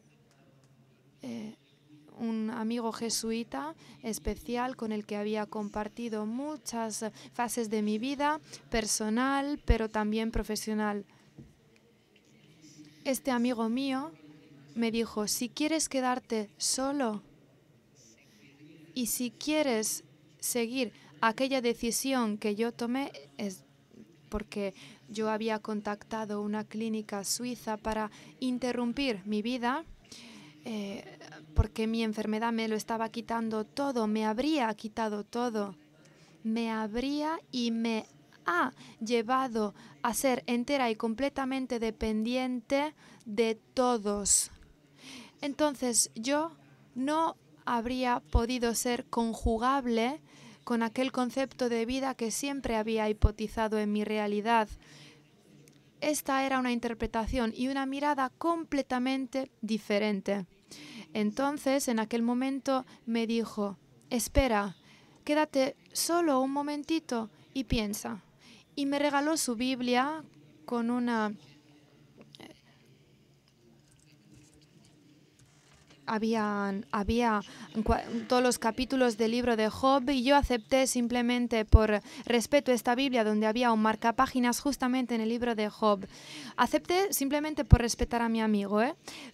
Speaker 2: Un amigo jesuita especial con el que había compartido muchas fases de mi vida, personal, pero también profesional. Este amigo mío me dijo, si quieres quedarte solo y si quieres seguir aquella decisión que yo tomé, es porque yo había contactado una clínica suiza para interrumpir mi vida, porque mi enfermedad me lo estaba quitando todo, me habría quitado todo, me habría y me ha llevado a ser entera y completamente dependiente de todos. Entonces yo no habría podido ser conjugable con aquel concepto de vida que siempre había hipotizado en mi realidad. Esta era una interpretación y una mirada completamente diferente. Entonces, en aquel momento me dijo, espera, quédate solo un momentito y piensa. Y me regaló su Biblia con una... Había todos los capítulos del libro de Job y yo acepté simplemente por respeto esta Biblia donde había un marcapáginas justamente en el libro de Job. Acepté simplemente por respetar a mi amigo,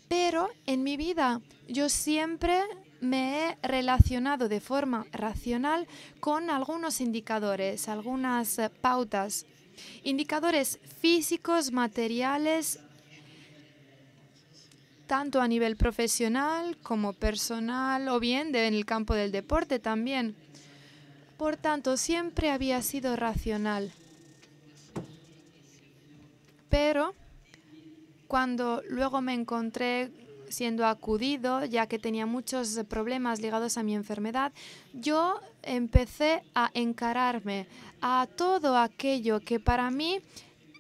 Speaker 2: Pero en mi vida yo siempre me he relacionado de forma racional con algunos indicadores, algunas pautas, indicadores físicos, materiales, tanto a nivel profesional como personal o bien en el campo del deporte también. Por tanto, siempre había sido racional. Pero cuando luego me encontré siendo acudido, ya que tenía muchos problemas ligados a mi enfermedad, yo empecé a encararme a todo aquello que para mí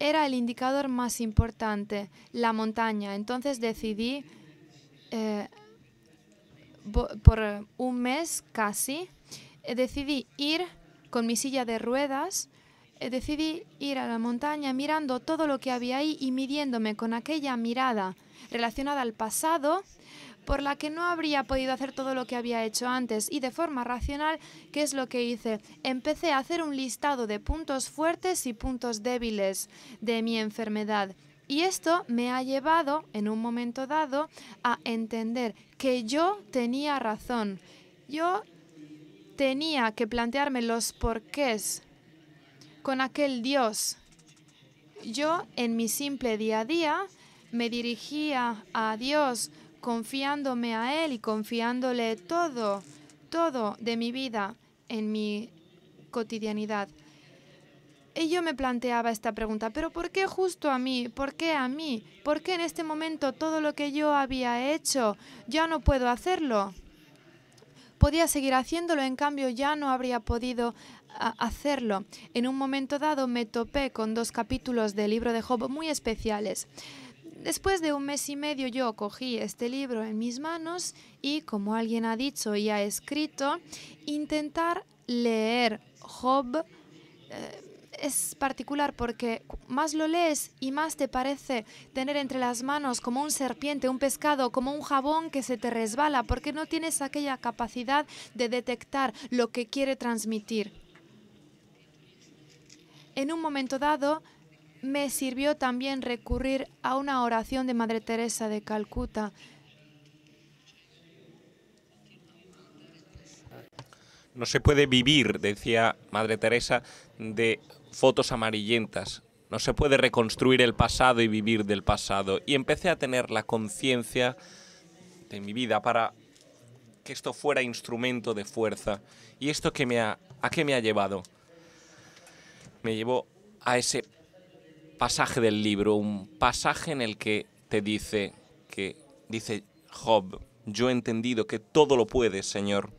Speaker 2: era el indicador más importante, la montaña. Entonces decidí, por un mes casi, decidí ir con mi silla de ruedas, decidí ir a la montaña mirando todo lo que había ahí y midiéndome con aquella mirada relacionada al pasado, por la que no habría podido hacer todo lo que había hecho antes. Y de forma racional, ¿qué es lo que hice? Empecé a hacer un listado de puntos fuertes y puntos débiles de mi enfermedad. Y esto me ha llevado, en un momento dado, a entender que yo tenía razón. Yo tenía que plantearme los porqués con aquel Dios. Yo, en mi simple día a día, me dirigía a Dios confiándome a Él y confiándole todo de mi vida en mi cotidianidad. Y yo me planteaba esta pregunta, ¿pero por qué justo a mí? ¿Por qué a mí? ¿Por qué en este momento todo lo que yo había hecho ya no puedo hacerlo? podía seguir haciéndolo, en cambio ya no habría podido hacerlo. En un momento dado me topé con 2 capítulos del libro de Job muy especiales. Después de 1 mes y medio yo cogí este libro en mis manos y, como alguien ha dicho y ha escrito, intentar leer Job es particular porque más lo lees y más te parece tener entre las manos como un serpiente, un pescado, como un jabón que se te resbala, porque no tienes aquella capacidad de detectar lo que quiere transmitir. En un momento dado me sirvió también recurrir a una oración de Madre Teresa de Calcuta.
Speaker 3: No se puede vivir, decía Madre Teresa, de fotos amarillentas. No se puede reconstruir el pasado y vivir del pasado. Y empecé a tener la conciencia de mi vida para que esto fuera instrumento de fuerza. ¿Y esto a qué me ha llevado? Me llevó a ese pasaje del libro, un pasaje en el que te dice Job: yo he entendido que todo lo puedes, Señor.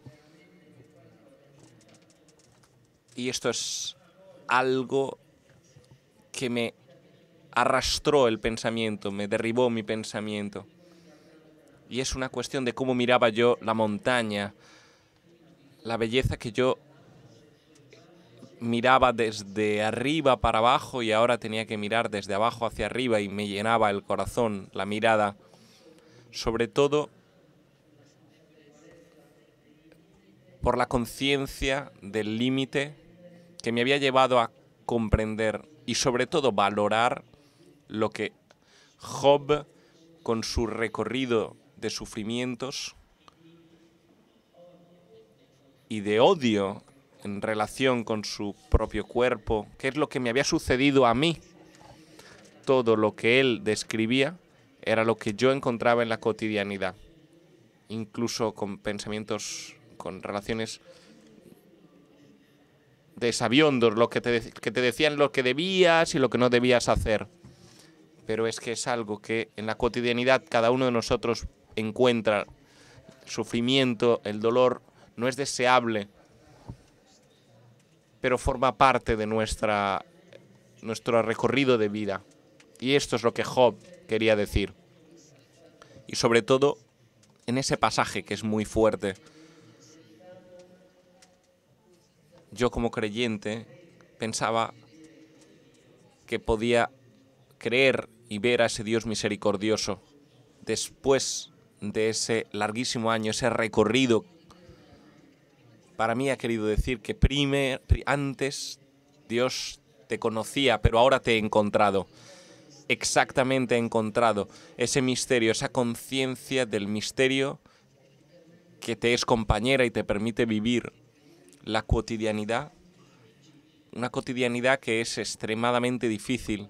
Speaker 3: Y esto es algo que me arrastró el pensamiento, me derribó mi pensamiento. Y es una cuestión de cómo miraba yo la montaña, la belleza que yo miraba desde arriba para abajo y ahora tenía que mirar desde abajo hacia arriba, y me llenaba el corazón, la mirada, sobre todo por la conciencia del límite que me había llevado a comprender y sobre todo valorar lo que Job, con su recorrido de sufrimientos y de odio en relación con su propio cuerpo, que es lo que me había sucedido a mí, todo lo que él describía era lo que yo encontraba en la cotidianidad, incluso con pensamientos, con relaciones de sabiondos, que te decían lo que debías y lo que no debías hacer. Pero es que es algo que en la cotidianidad cada uno de nosotros encuentra. El sufrimiento, el dolor, no es deseable, pero forma parte de nuestro recorrido de vida. Y esto es lo que Job quería decir. Y sobre todo en ese pasaje que es muy fuerte. Yo, como creyente, pensaba que podía creer y ver a ese Dios misericordioso después de ese larguísimo año, ese recorrido. Para mí ha querido decir que antes Dios te conocía, pero ahora te he encontrado. Exactamente he encontrado ese misterio, esa conciencia del misterio que te es compañera y te permite vivir la cotidianidad, una cotidianidad que es extremadamente difícil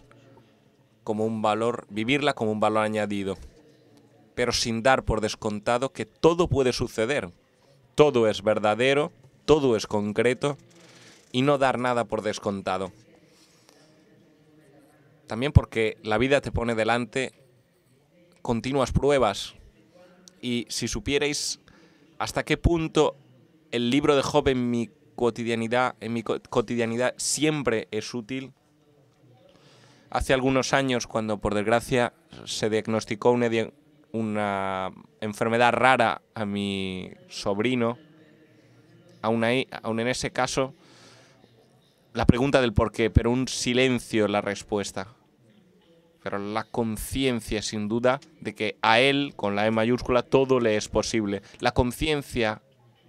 Speaker 3: como un valor, vivirla como un valor añadido, pero sin dar por descontado que todo puede suceder, todo es verdadero, todo es concreto, y no dar nada por descontado. También porque la vida te pone delante continuas pruebas, y si supierais hasta qué punto el libro de Job en mi cotidianidad siempre es útil. Hace algunos años, cuando por desgracia se diagnosticó una enfermedad rara a mi sobrino, aún en ese caso, la pregunta del por qué, pero un silencio la respuesta. Pero la conciencia, sin duda, de que a él, con la E mayúscula, todo le es posible. La conciencia,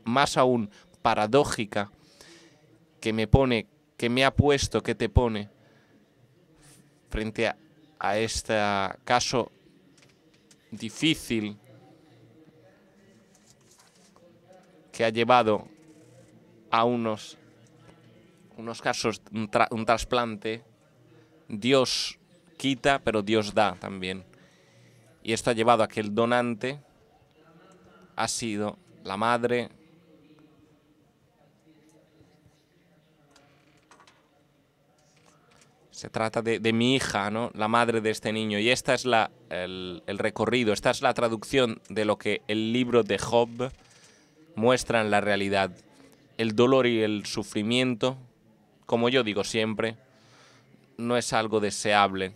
Speaker 3: más aún paradójica, que te pone frente a este caso difícil que ha llevado a unos casos, un trasplante. Dios quita, pero Dios da también. Y esto ha llevado a que el donante ha sido la madre Se trata de mi hija, ¿no? La madre de este niño. Y esta es el recorrido, esta es la traducción de lo que el libro de Job muestran la realidad. El dolor y el sufrimiento, como yo digo siempre, no es algo deseable,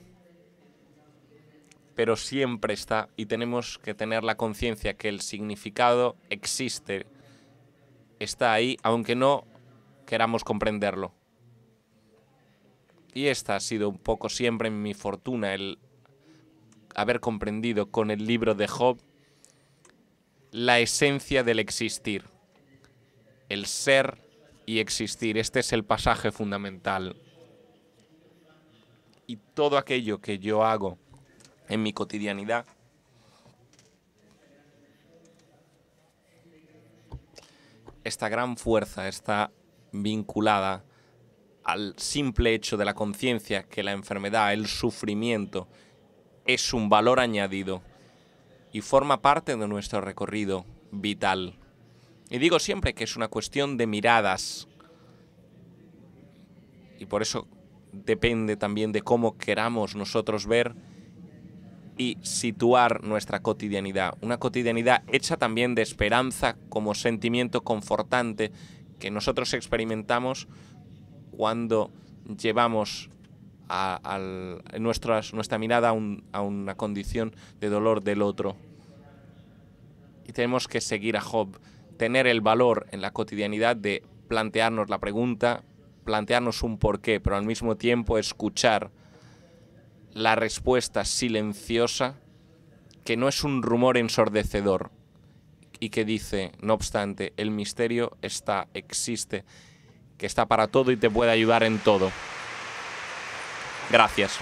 Speaker 3: pero siempre está, y tenemos que tener la conciencia que el significado existe, está ahí, aunque no queramos comprenderlo. Y esta ha sido un poco siempre mi fortuna, el haber comprendido con el libro de Job la esencia del existir, el ser y existir. Este es el pasaje fundamental. Y todo aquello que yo hago en mi cotidianidad esta gran fuerza está vinculada al simple hecho de la conciencia que la enfermedad, el sufrimiento, es un valor añadido y forma parte de nuestro recorrido vital. Y digo siempre que es una cuestión de miradas. Y por eso depende también de cómo queramos nosotros ver y situar nuestra cotidianidad. Una cotidianidad hecha también de esperanza como sentimiento confortante que nosotros experimentamos cuando llevamos nuestra mirada a una condición de dolor del otro. Y tenemos que seguir a Job, tener el valor en la cotidianidad de plantearnos la pregunta, plantearnos un porqué, pero al mismo tiempo escuchar la respuesta silenciosa, que no es un rumor ensordecedor y que dice, no obstante, el misterio existe, que está para todo y te puede ayudar en todo. Gracias.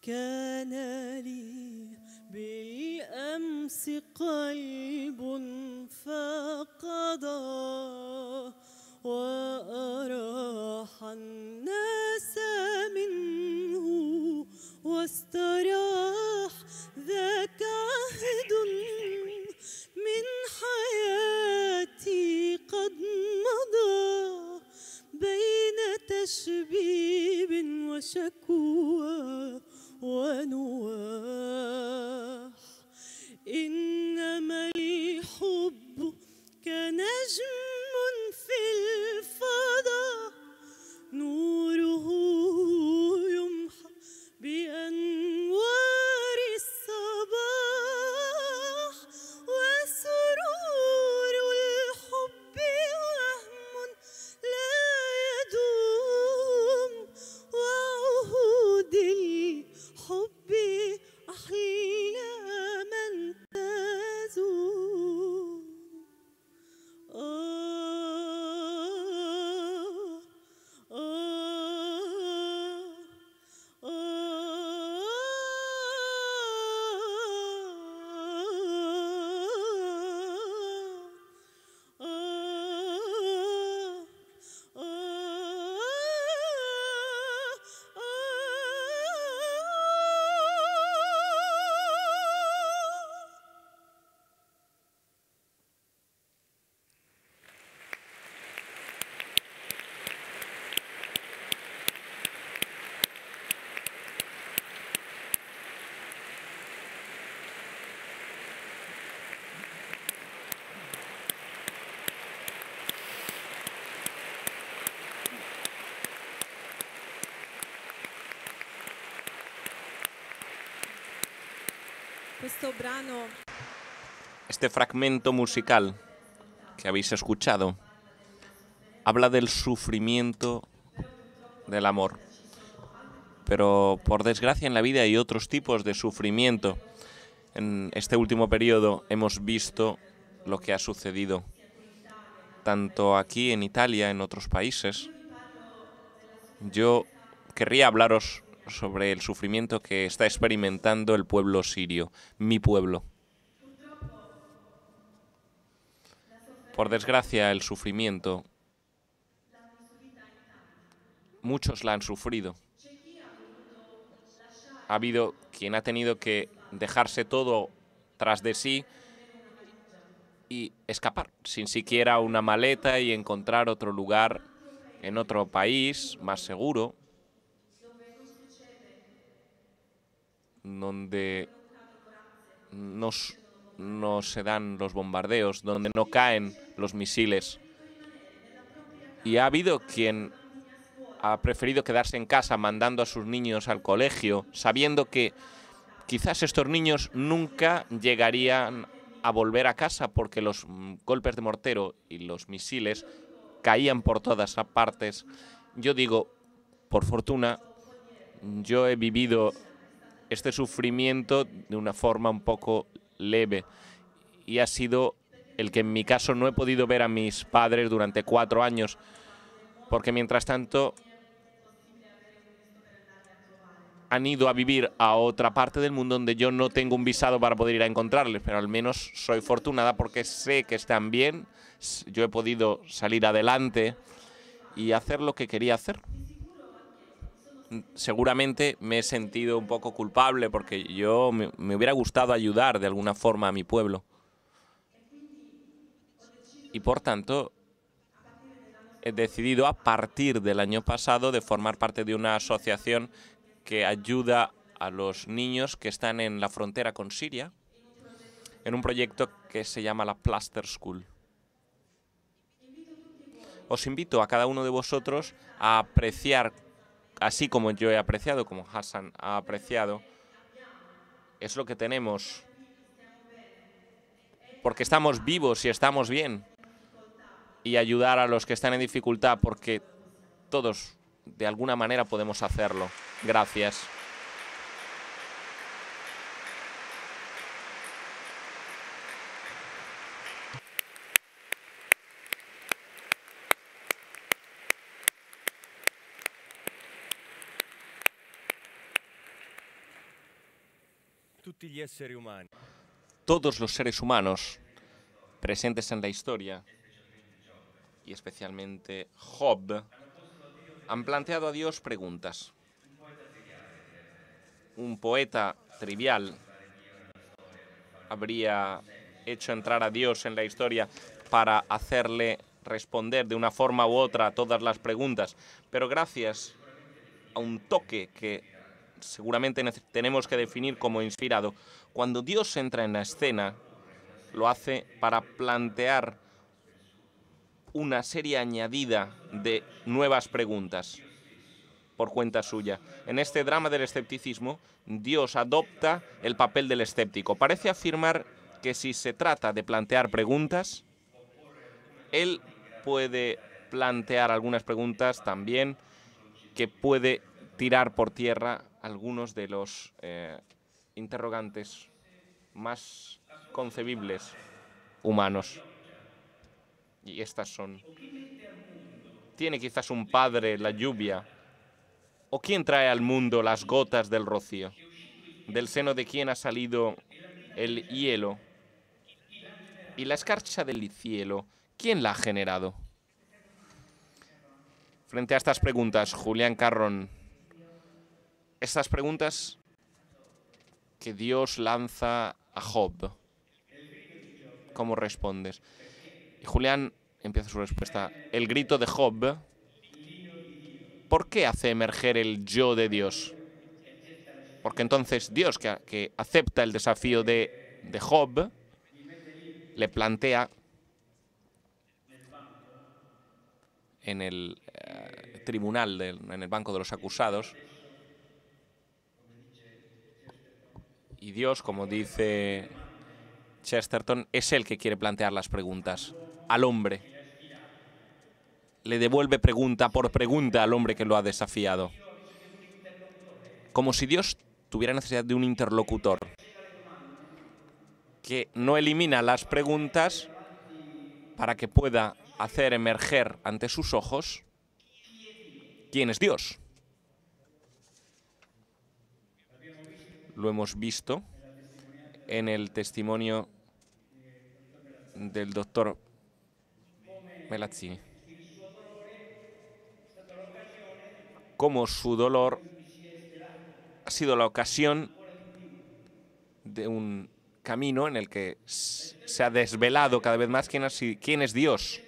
Speaker 5: كان لي بالأمس قلب فقضى وأراح الناس منه واستراح ذاك عهد من حياتي قد مضى بين تشبيب وشكوى ونواح إنما الحب كنجم في الفضاء نوره يمحى بأنوار الصباح وسرور الحب وهم لا يدوم وعهود الحب Questo brano
Speaker 3: Este fragmento musical que habéis escuchado habla del sufrimiento del amor. Pero por desgracia en la vida hay otros tipos de sufrimiento. En este último periodo hemos visto lo que ha sucedido, tanto aquí en Italia, en otros países. Yo querría hablaros sobre el sufrimiento que está experimentando el pueblo sirio, mi pueblo. Por desgracia, el sufrimiento, muchos la han sufrido. Ha habido quien ha tenido que dejarse todo tras de sí y escapar, sin siquiera una maleta, y encontrar otro lugar en otro país más seguro, donde no se dan los bombardeos, donde no caen los misiles. Y ha habido quien ha preferido quedarse en casa mandando a sus niños al colegio, sabiendo que quizás estos niños nunca llegarían a volver a casa porque los golpes de mortero y los misiles caían por todas partes. Yo digo, por fortuna, yo he vivido este sufrimiento de una forma un poco leve, y ha sido el que en mi caso no he podido ver a mis padres durante 4 años, porque mientras tanto han ido a vivir a otra parte del mundo donde yo no tengo un visado para poder ir a encontrarles, pero al menos soy afortunada porque sé que están bien. Yo he podido salir adelante y hacer lo que quería hacer. Seguramente me he sentido un poco culpable porque yo me hubiera gustado ayudar de alguna forma a mi pueblo. Y por tanto, he decidido a partir del año pasado de formar parte de una asociación que ayuda a los niños que están en la frontera con Siria, en un proyecto que se llama la Plaster School. Os invito a cada uno de vosotros a apreciar, así como yo he apreciado, como Hassan ha apreciado, es lo que tenemos, porque estamos vivos y estamos bien, y ayudar a los que están en dificultad, porque todos de alguna manera podemos hacerlo. Gracias. Todos los seres humanos presentes en la historia, y especialmente Job, han planteado a Dios preguntas. Un poeta trivial habría hecho entrar a Dios en la historia para hacerle responder de una forma u otra a todas las preguntas, pero gracias a un toque que seguramente tenemos que definir como inspirado, cuando Dios entra en la escena, lo hace para plantear una serie añadida de nuevas preguntas por cuenta suya. En este drama del escepticismo, Dios adopta el papel del escéptico. Parece afirmar que si se trata de plantear preguntas, Él puede plantear algunas preguntas también que puede tirar por tierra algunos de los interrogantes más concebibles humanos. Y estas son: ¿tiene quizás un padre la lluvia? ¿O quién trae al mundo las gotas del rocío? ¿Del seno de quién ha salido el hielo? ¿Y la escarcha del cielo, quién la ha generado? Frente a estas preguntas, Julián Carrón, estas preguntas que Dios lanza a Job, ¿cómo respondes? Y Julián empieza su respuesta. El grito de Job, ¿por qué hace emerger el yo de Dios? Porque entonces Dios, que acepta el desafío de Job, le plantea en el tribunal, en el banco de los acusados, Y Dios, como dice Chesterton, es el que quiere plantear las preguntas al hombre. Le devuelve pregunta por pregunta al hombre que lo ha desafiado. Como si Dios tuviera necesidad de un interlocutor que no elimina las preguntas para que pueda hacer emerger ante sus ojos quién es Dios. Lo hemos visto en el testimonio del doctor Melazzini. Cómo su dolor ha sido la ocasión de un camino en el que se ha desvelado cada vez más quién es Dios.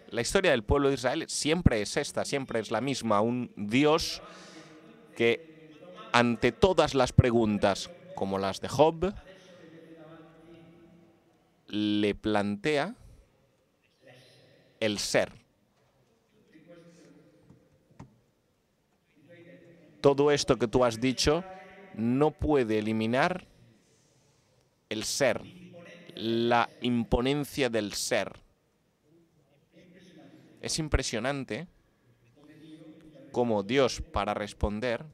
Speaker 3: La historia del pueblo de Israel siempre es esta, siempre es la misma. Un Dios que ante todas las preguntas, como las de Job, le plantea el ser. Todo esto que tú has dicho no puede eliminar el ser, la imponencia del ser. Es impresionante cómo Dios, para responder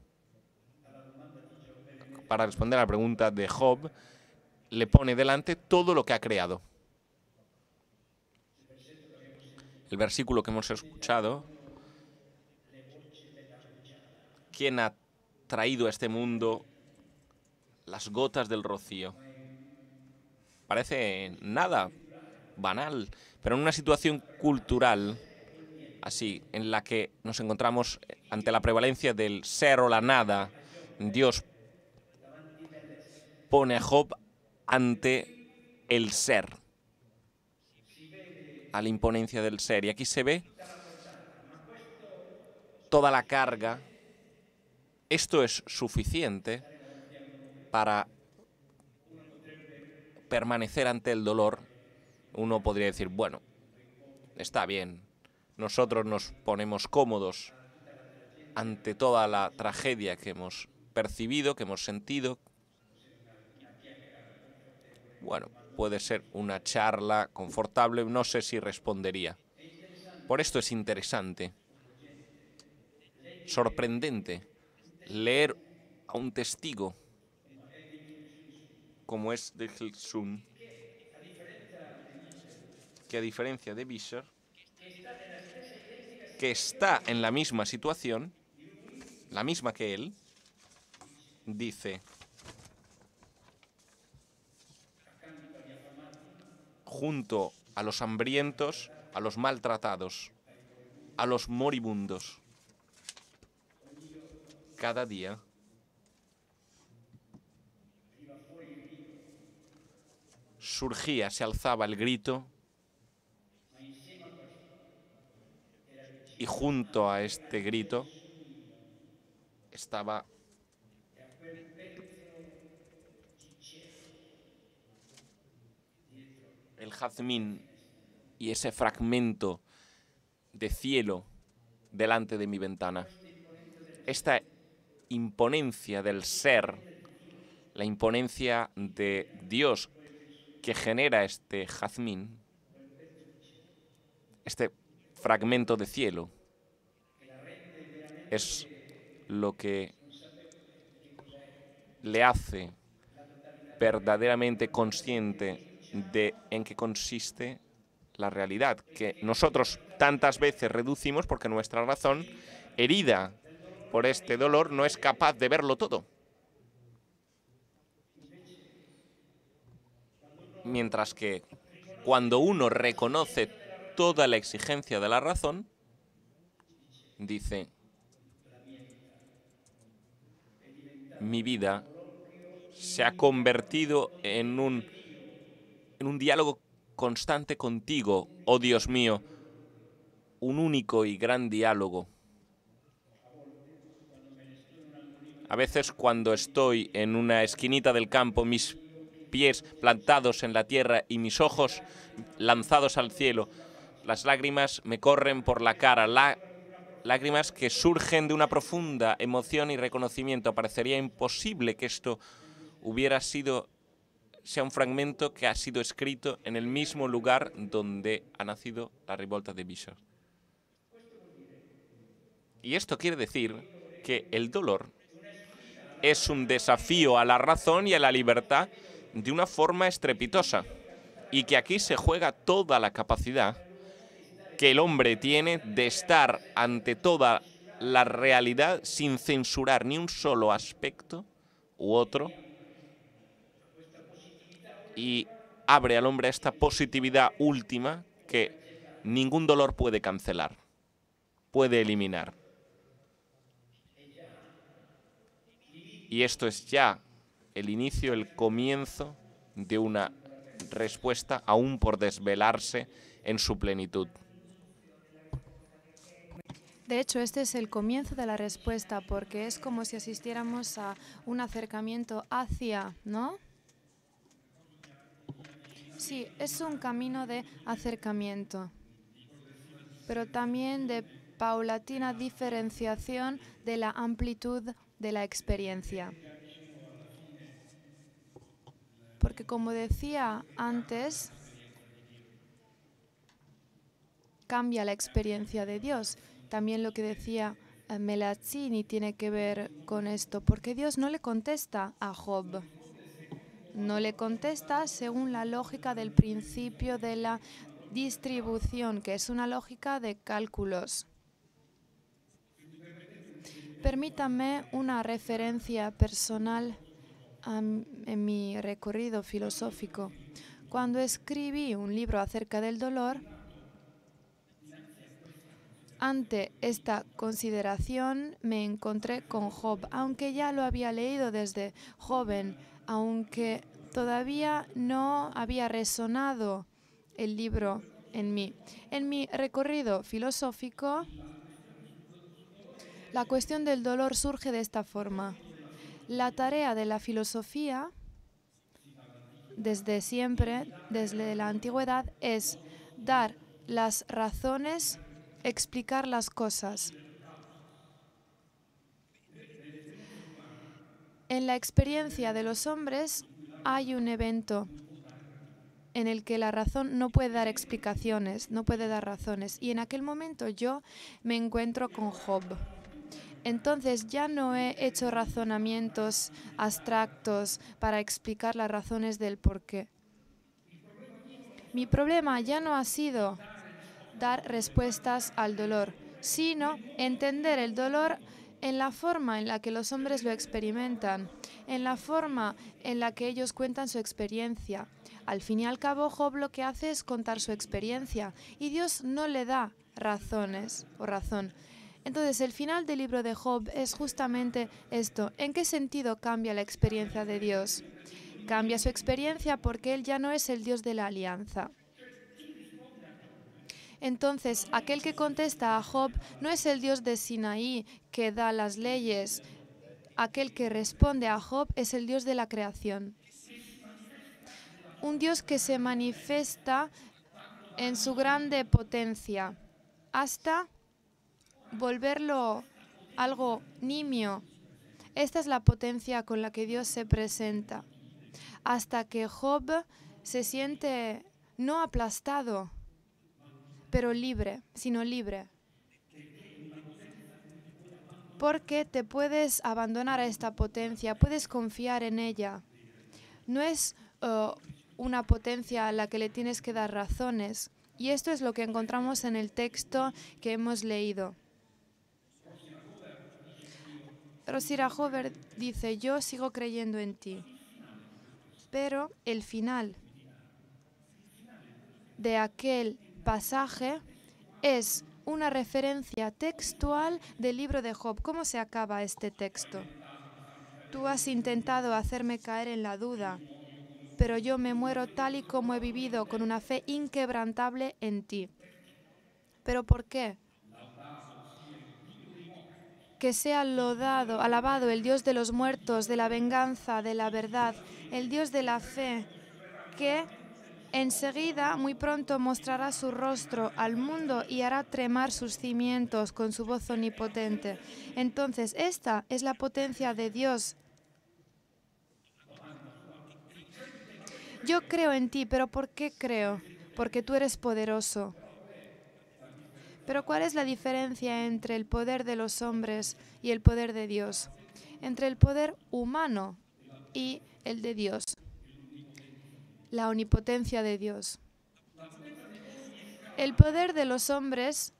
Speaker 3: a la pregunta de Job, le pone delante todo lo que ha creado. El versículo que hemos escuchado: ¿quién ha traído a este mundo las gotas del rocío? Parece nada, banal, pero en una situación cultural así, en la que nos encontramos ante la prevalencia del ser o la nada, Dios pone a Job ante el ser, a la imponencia del ser. Y aquí se ve toda la carga. Esto es suficiente para permanecer ante el dolor. Uno podría decir, bueno, está bien, nosotros nos ponemos cómodos ante toda la tragedia que hemos percibido, que hemos sentido. Bueno, puede ser una charla confortable, no sé si respondería. Por esto es interesante, sorprendente, leer a un testigo como es de Hilsun, que a diferencia de Vischer, que está en la misma situación, la misma que él, dice: junto a los hambrientos, a los maltratados, a los moribundos, cada día surgía, se alzaba el grito, y junto a este grito estaba el jazmín y ese fragmento de cielo delante de mi ventana. Esta imponencia del ser, la imponencia de Dios que genera este jazmín, este fragmento de cielo, es lo que le hace verdaderamente consciente de en qué consiste la realidad, que nosotros tantas veces reducimos porque nuestra razón, herida por este dolor, no es capaz de verlo todo. Mientras que cuando uno reconoce toda la exigencia de la razón, dice: mi vida se ha convertido en un diálogo constante contigo, oh Dios mío, un único y gran diálogo. A veces cuando estoy en una esquinita del campo, mis pies plantados en la tierra y mis ojos lanzados al cielo, las lágrimas me corren por la cara, lágrimas que surgen de una profunda emoción y reconocimiento. Parecería imposible que esto sea un fragmento que ha sido escrito en el mismo lugar donde ha nacido la revolta de Bixar. Y esto quiere decir que el dolor es un desafío a la razón y a la libertad de una forma estrepitosa, y que aquí se juega toda la capacidad que el hombre tiene de estar ante toda la realidad sin censurar ni un solo aspecto u otro, y abre al hombre a esta positividad última que ningún dolor puede cancelar, puede eliminar. Y esto es ya el inicio, el comienzo de una respuesta aún por desvelarse en su plenitud.
Speaker 2: De hecho, este es el comienzo de la respuesta, porque es como si asistiéramos a un acercamiento hacia, ¿no? Sí, es un camino de acercamiento, pero también de paulatina diferenciación de la amplitud de la experiencia. Porque como decía antes, cambia la experiencia de Dios. También lo que decía Melazzini tiene que ver con esto, porque Dios no le contesta a Job. No le contesta según la lógica del principio de la distribución, que es una lógica de cálculos. Permítame una referencia personal en mi recorrido filosófico. Cuando escribí un libro acerca del dolor, ante esta consideración me encontré con Job, aunque ya lo había leído desde joven, aunque todavía no había resonado el libro en mí. En mi recorrido filosófico, la cuestión del dolor surge de esta forma. La tarea de la filosofía, desde siempre, desde la antigüedad, es dar las razones, explicar las cosas. En la experiencia de los hombres hay un evento en el que la razón no puede dar explicaciones, no puede dar razones. Y en aquel momento yo me encuentro con Job. Entonces ya no he hecho razonamientos abstractos para explicar las razones del porqué. Mi problema ya no ha sido dar respuestas al dolor, sino entender el dolor en la forma en la que los hombres lo experimentan, en la forma en la que ellos cuentan su experiencia. Al fin y al cabo, Job lo que hace es contar su experiencia y Dios no le da razones o razón. Entonces, el final del libro de Job es justamente esto. ¿En qué sentido cambia la experiencia de Dios? Cambia su experiencia porque Él ya no es el Dios de la alianza. Entonces, aquel que contesta a Job no es el Dios de Sinaí que da las leyes. Aquel que responde a Job es el Dios de la creación. Un Dios que se manifiesta en su grande potencia hasta volverlo algo nimio. Esta es la potencia con la que Dios se presenta. Hasta que Job se siente no aplastado, pero libre, sino libre. Porque te puedes abandonar a esta potencia, puedes confiar en ella. No es una potencia a la que le tienes que dar razones. Y esto es lo que encontramos en el texto que hemos leído. Rosira Hover dice, yo sigo creyendo en ti. Pero el final de aquel pasaje es una referencia textual del libro de Job. ¿Cómo se acaba este texto? Tú has intentado hacerme caer en la duda, pero yo me muero tal y como he vivido, con una fe inquebrantable en ti. ¿Pero por qué? Que sea alabado el Dios de los muertos, de la venganza, de la verdad, el Dios de la fe, que enseguida, muy pronto, mostrará su rostro al mundo y hará tremar sus cimientos con su voz omnipotente. Entonces, esta es la potencia de Dios. Yo creo en ti, pero ¿por qué creo? Porque tú eres poderoso. Pero ¿cuál es la diferencia entre el poder de los hombres y el poder de Dios? Entre el poder humano y el de Dios. La omnipotencia de Dios. El poder de los hombres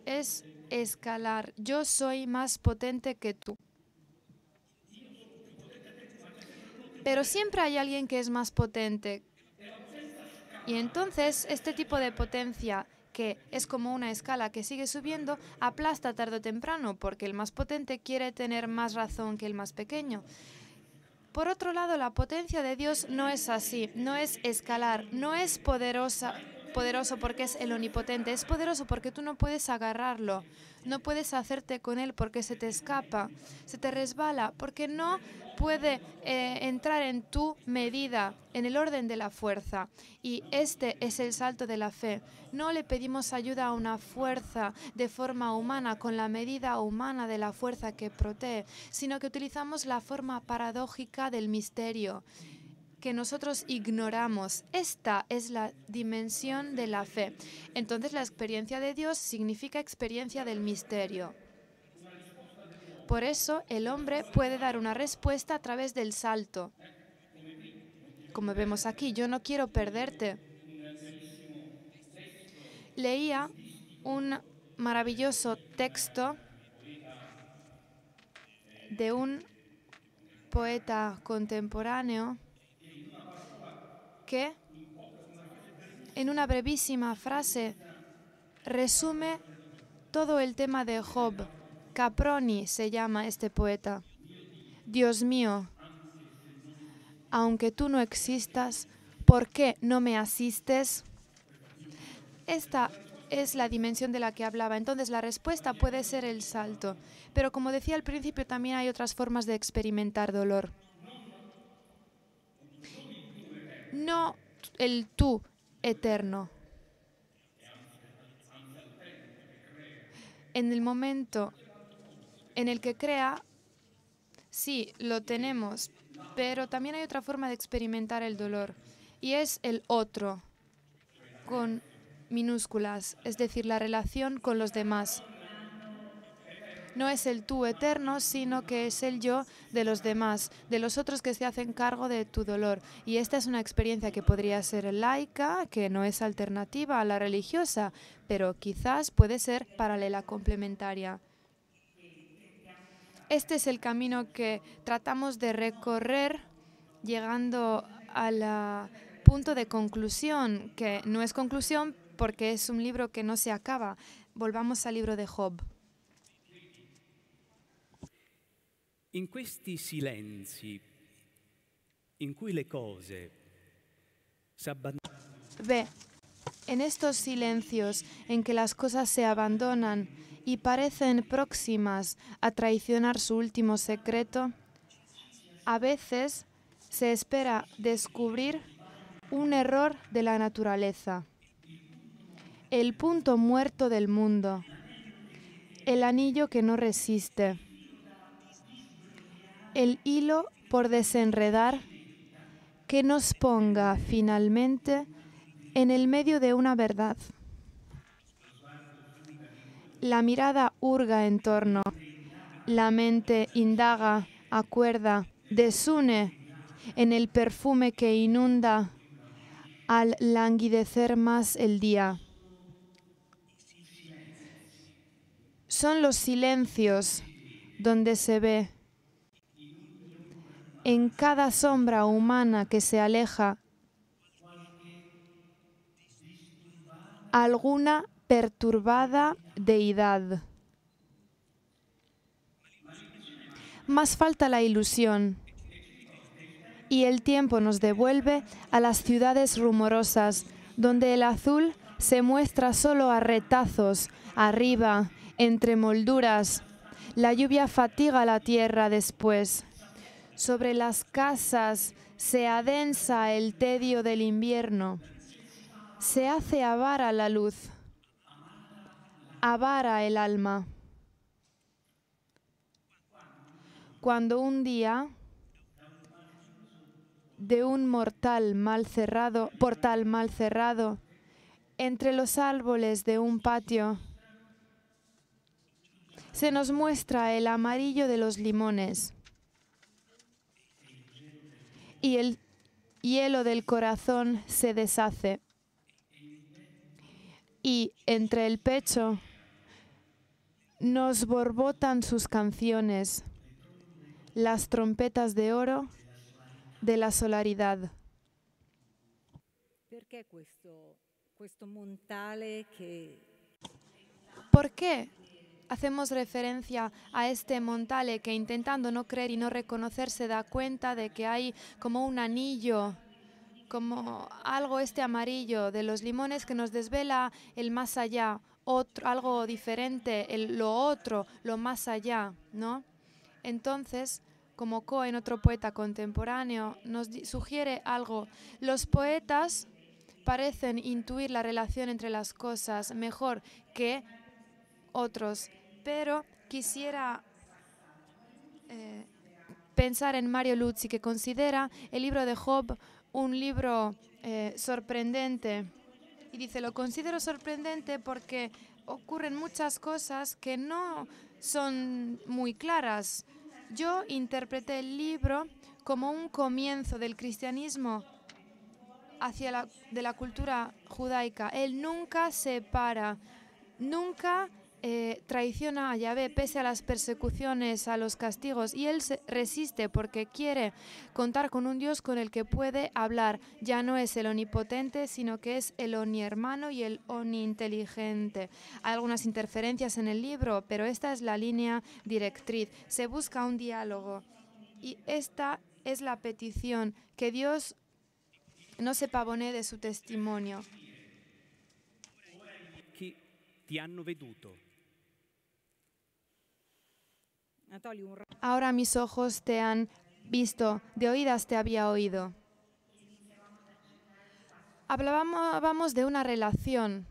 Speaker 2: es escalar. Yo soy más potente que tú. Pero siempre hay alguien que es más potente. Y entonces este tipo de potencia, que es como una escala que sigue subiendo, aplasta tarde o temprano, porque el más potente quiere tener más razón que el más pequeño. Por otro lado, la potencia de Dios no es así, no es escalar, no es poderoso porque es el omnipotente, es poderoso porque tú no puedes agarrarlo, no puedes hacerte con él porque se te escapa, se te resbala, porque no puede entrar en tu medida, en el orden de la fuerza. Y este es el salto de la fe. No le pedimos ayuda a una fuerza de forma humana, con la medida humana de la fuerza que protege, sino que utilizamos la forma paradójica del misterio que nosotros ignoramos. Esta es la dimensión de la fe. Entonces la experiencia de Dios significa experiencia del misterio. Por eso el hombre puede dar una respuesta a través del salto. Como vemos aquí, yo no quiero perderte. Leía un maravilloso texto de un poeta contemporáneo que en una brevísima frase resume todo el tema de Job. Caproni se llama este poeta. Dios mío, aunque tú no existas, ¿por qué no me asistes? Esta es la dimensión de la que hablaba. Entonces la respuesta puede ser el salto. Pero como decía al principio, también hay otras formas de experimentar dolor. No el tú eterno. En el momento en el que crea, sí, lo tenemos, pero también hay otra forma de experimentar el dolor, y es el otro, con minúsculas, es decir, la relación con los demás. No es el tú eterno, sino que es el yo de los demás, de los otros que se hacen cargo de tu dolor. Y esta es una experiencia que podría ser laica, que no es alternativa a la religiosa, pero quizás puede ser paralela, complementaria. Este es el camino que tratamos de recorrer llegando al punto de conclusión, que no es conclusión porque es un libro que no se acaba. Volvamos al libro de Job.
Speaker 6: In questi silenzi in cui le cose si abbandonano.
Speaker 2: Ve, en estos silencios en que las cosas se abandonan y parecen próximas a traicionar su último secreto, a veces se espera descubrir un error de la naturaleza, el punto muerto del mundo, el anillo que no resiste, el hilo por desenredar que nos ponga finalmente en el medio de una verdad. La mirada hurga en torno, la mente indaga, acuerda, desune en el perfume que inunda al languidecer más el día. Son los silencios donde se ve en cada sombra humana que se aleja alguna perturbada deidad. Más falta la ilusión y el tiempo nos devuelve a las ciudades rumorosas, donde el azul se muestra solo a retazos, arriba, entre molduras. La lluvia fatiga la tierra después. Sobre las casas se adensa el tedio del invierno. Se hace avara la luz, avara el alma. Cuando un día de un portal mal cerrado, entre los árboles de un patio, se nos muestra el amarillo de los limones y el hielo del corazón se deshace. Y entre el pecho nos borbotan sus canciones, las trompetas de oro de la solaridad.
Speaker 7: Perché questo montale che
Speaker 2: ¿Por qué hacemos referencia a este montale que, intentando no creer y no reconocer, se da cuenta de que hay como un anillo, como algo amarillo de los limones que nos desvela el más allá, algo diferente, lo otro, lo más allá, ¿no? Entonces, como Cohen, otro poeta contemporáneo, nos sugiere algo. Los poetas parecen intuir la relación entre las cosas mejor que otros, pero quisiera pensar en Mario Luzzi, que considera el libro de Job un libro sorprendente. Y dice, lo considero sorprendente porque ocurren muchas cosas que no son muy claras. Yo interpreté el libro como un comienzo del cristianismo de la cultura judaica. Él nunca separa, nunca traiciona a Yahvé pese a las persecuciones, a los castigos, y él se resiste porque quiere contar con un Dios con el que puede hablar. Ya no es el omnipotente, sino que es el omnihermano y el omniinteligente. Hay algunas interferencias en el libro, pero esta es la línea directriz. Se busca un diálogo y esta es la petición, que Dios no se pavonee de su testimonio.
Speaker 6: Che ti hanno veduto.
Speaker 2: Ahora mis ojos te han visto, de oídas te había oído. Hablábamos de una relación.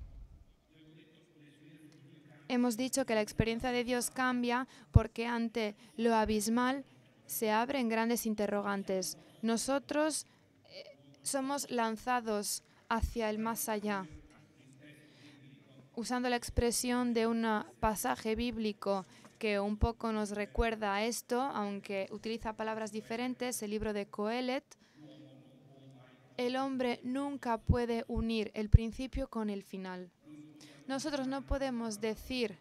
Speaker 2: Hemos dicho que la experiencia de Dios cambia porque ante lo abismal se abren grandes interrogantes. Nosotros somos lanzados hacia el más allá. Usando la expresión de un pasaje bíblico que un poco nos recuerda a esto, aunque utiliza palabras diferentes, el libro de Coelet, el hombre nunca puede unir el principio con el final. Nosotros no podemos decir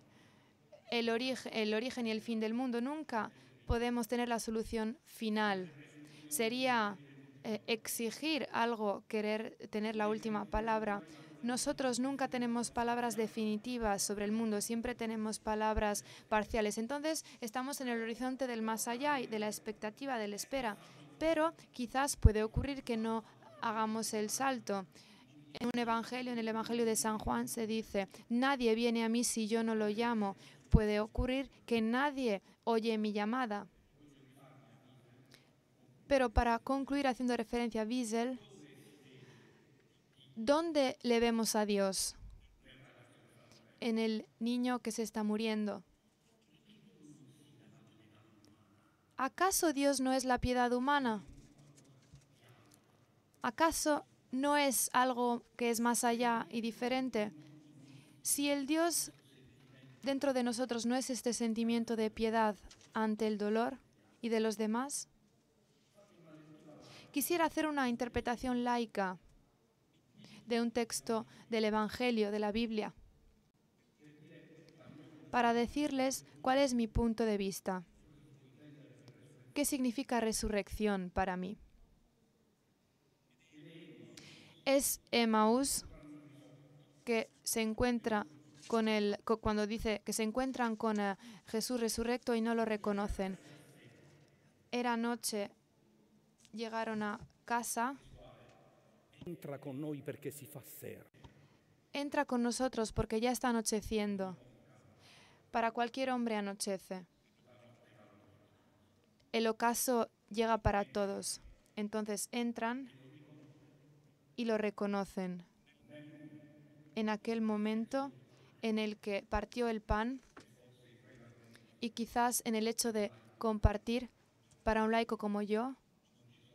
Speaker 2: el origen y el fin del mundo, nunca podemos tener la solución final. Sería exigir algo, querer tener la última palabra. Nosotros nunca tenemos palabras definitivas sobre el mundo, siempre tenemos palabras parciales. Entonces estamos en el horizonte del más allá y de la expectativa, de la espera. Pero quizás puede ocurrir que no hagamos el salto. En el Evangelio de San Juan se dice, nadie viene a mí si yo no lo llamo. Puede ocurrir que nadie oye mi llamada. Pero para concluir, haciendo referencia a Wiesel, ¿dónde le vemos a Dios? En el niño que se está muriendo. ¿Acaso Dios no es la piedad humana? ¿Acaso no es algo que es más allá y diferente? Si el Dios dentro de nosotros no es este sentimiento de piedad ante el dolor y de los demás, quisiera hacer una interpretación laica de un texto del Evangelio, de la Biblia, para decirles cuál es mi punto de vista. ¿Qué significa resurrección para mí? Es Emaús que se encuentra cuando dice que se encuentran con Jesús resurrecto y no lo reconocen. Era noche, llegaron a casa.
Speaker 6: Entra con noi perché si fa sera.
Speaker 2: Entra con nosotros porque ya está anocheciendo. Para cualquier hombre anochece. El ocaso llega para todos. Entonces entran y lo reconocen. En aquel momento en el que partió el pan y quizás en el hecho de compartir, para un laico como yo,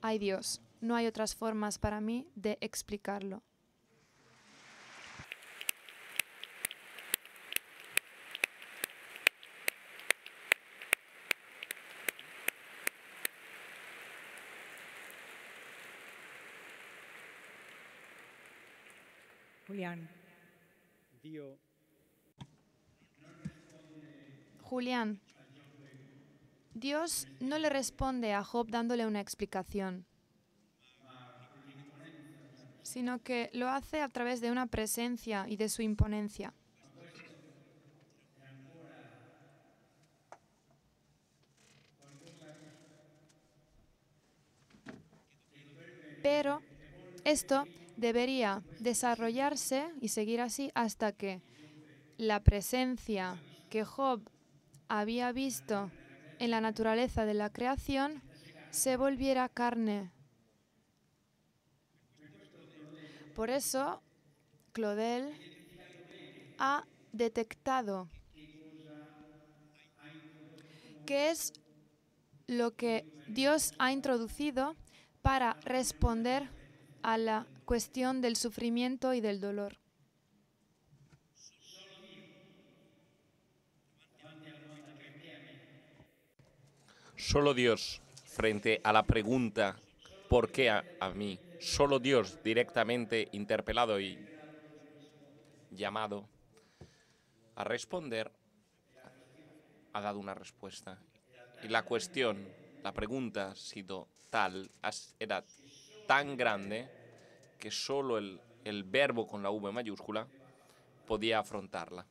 Speaker 2: hay Dios. No hay otras formas para mí de explicarlo.
Speaker 7: Julián.
Speaker 2: Julián, Dios no le responde a Job dándole una explicación, sino que lo hace a través de una presencia y de su imponencia. Pero esto debería desarrollarse y seguir así hasta que la presencia que Job había visto en la naturaleza de la creación se volviera carne. Por eso, Claudel ha detectado qué es lo que Dios ha introducido para responder a la cuestión del sufrimiento y del dolor.
Speaker 3: Solo Dios, frente a la pregunta ¿por qué a mí? Solo Dios, directamente interpelado y llamado a responder, ha dado una respuesta. Y la cuestión, la pregunta ha sido tal, era tan grande que solo el verbo con la V mayúscula podía afrontarla,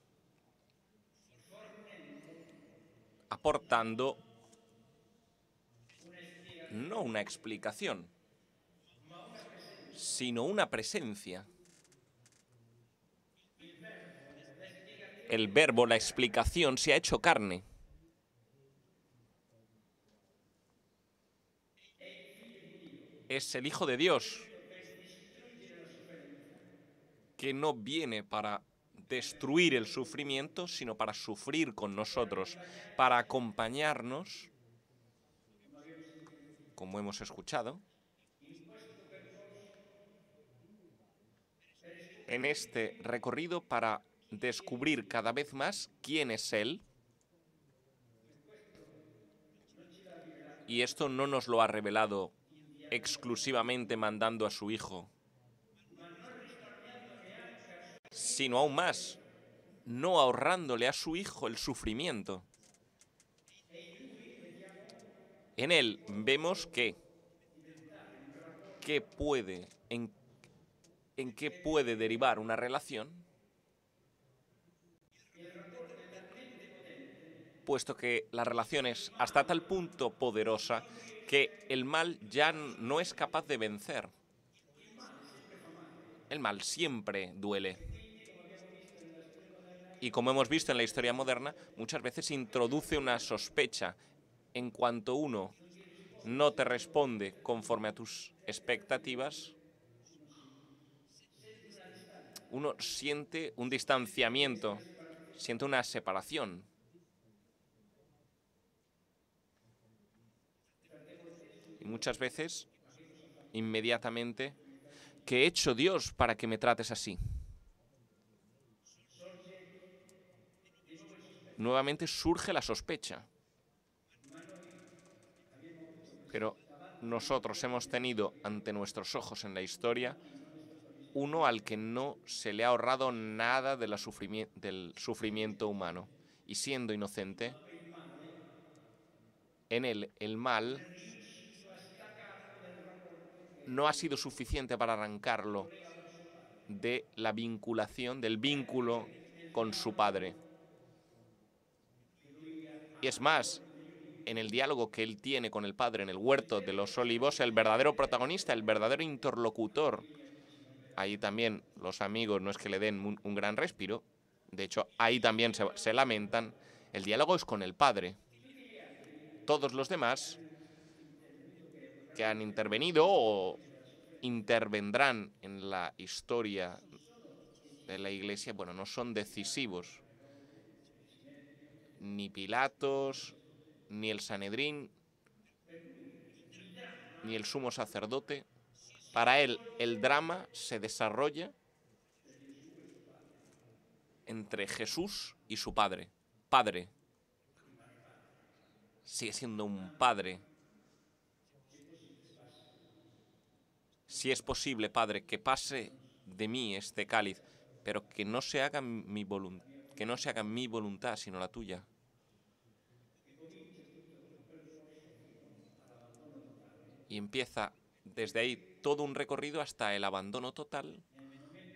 Speaker 3: aportando no una explicación, sino una presencia. El verbo, la explicación, se ha hecho carne. Es el Hijo de Dios, que no viene para destruir el sufrimiento, sino para sufrir con nosotros, para acompañarnos, como hemos escuchado, en este recorrido para descubrir cada vez más quién es Él. Y esto no nos lo ha revelado exclusivamente mandando a su Hijo, sino aún más, no ahorrándole a su Hijo el sufrimiento. En Él vemos en qué puede derivar una relación, puesto que la relación es hasta tal punto poderosa que el mal ya no es capaz de vencer. El mal siempre duele. Y como hemos visto en la historia moderna, muchas veces introduce una sospecha. En cuanto uno no te responde conforme a tus expectativas, uno siente un distanciamiento, siente una separación. Y muchas veces, inmediatamente, ¿qué ha hecho Dios para que me trates así? Nuevamente surge la sospecha. Pero nosotros hemos tenido ante nuestros ojos en la historia uno al que no se le ha ahorrado nada de del sufrimiento humano. Y siendo inocente, en él el mal no ha sido suficiente para arrancarlo de la vinculación, del vínculo con su padre. Y es más, en el diálogo que él tiene con el padre en el huerto de los olivos, el verdadero protagonista, el verdadero interlocutor, ahí también los amigos no es que le den un gran respiro, de hecho ahí también se lamentan, el diálogo es con el padre. Todos los demás que han intervenido o intervendrán en la historia de la Iglesia, bueno, no son decisivos. Ni Pilatos, ni el Sanedrín, ni el sumo sacerdote Para él, el drama se desarrolla entre Jesús y su padre. Padre. Sigue siendo un padre. Si es posible, Padre, que pase de mí este cáliz, pero que no se haga mi voluntad, sino la tuya. Y empieza desde ahí todo un recorrido hasta el abandono total,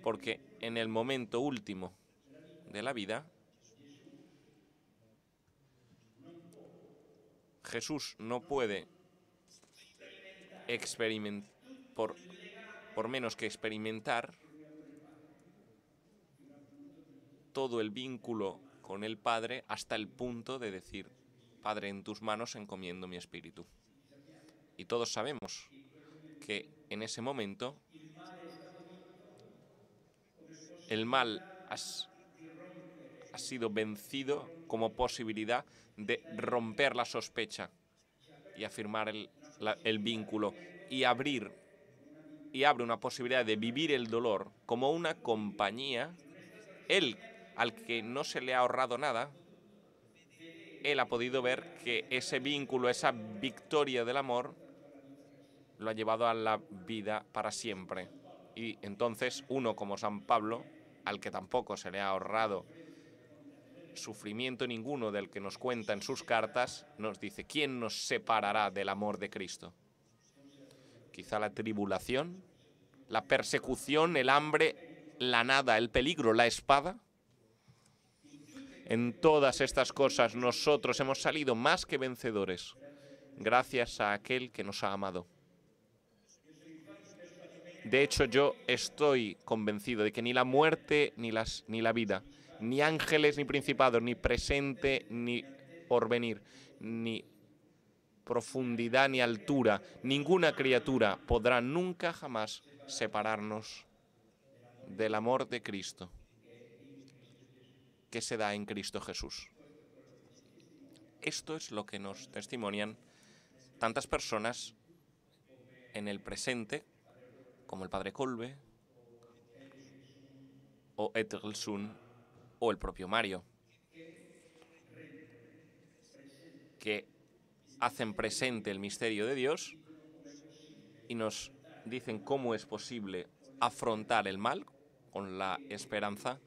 Speaker 3: porque en el momento último de la vida, Jesús no puede experimentar, por menos que experimentar, todo el vínculo con el Padre hasta el punto de decir: Padre, en tus manos encomiendo mi espíritu. Y todos sabemos que en ese momento el mal ha sido vencido como posibilidad de romper la sospecha y afirmar el vínculo y abre una posibilidad de vivir el dolor como una compañía. Él, al que no se le ha ahorrado nada, él ha podido ver que ese vínculo, esa victoria del amor, lo ha llevado a la vida para siempre. Y entonces uno como San Pablo, al que tampoco se le ha ahorrado sufrimiento ninguno del que nos cuenta en sus cartas, nos dice: ¿quién nos separará del amor de Cristo? Quizá la tribulación, la persecución, el hambre, la nada, el peligro, la espada. En todas estas cosas nosotros hemos salido más que vencedores, gracias a aquel que nos ha amado. De hecho, yo estoy convencido de que ni la muerte ni la vida, ni ángeles ni principados, ni presente ni porvenir, ni profundidad ni altura, ninguna criatura podrá nunca jamás separarnos del amor de Cristo que se da en Cristo Jesús. Esto es lo que nos testimonian tantas personas en el presente, como el padre Kolbe, o Etelsun, o el propio Mario, que hacen presente el misterio de Dios y nos dicen cómo es posible afrontar el mal con la esperanza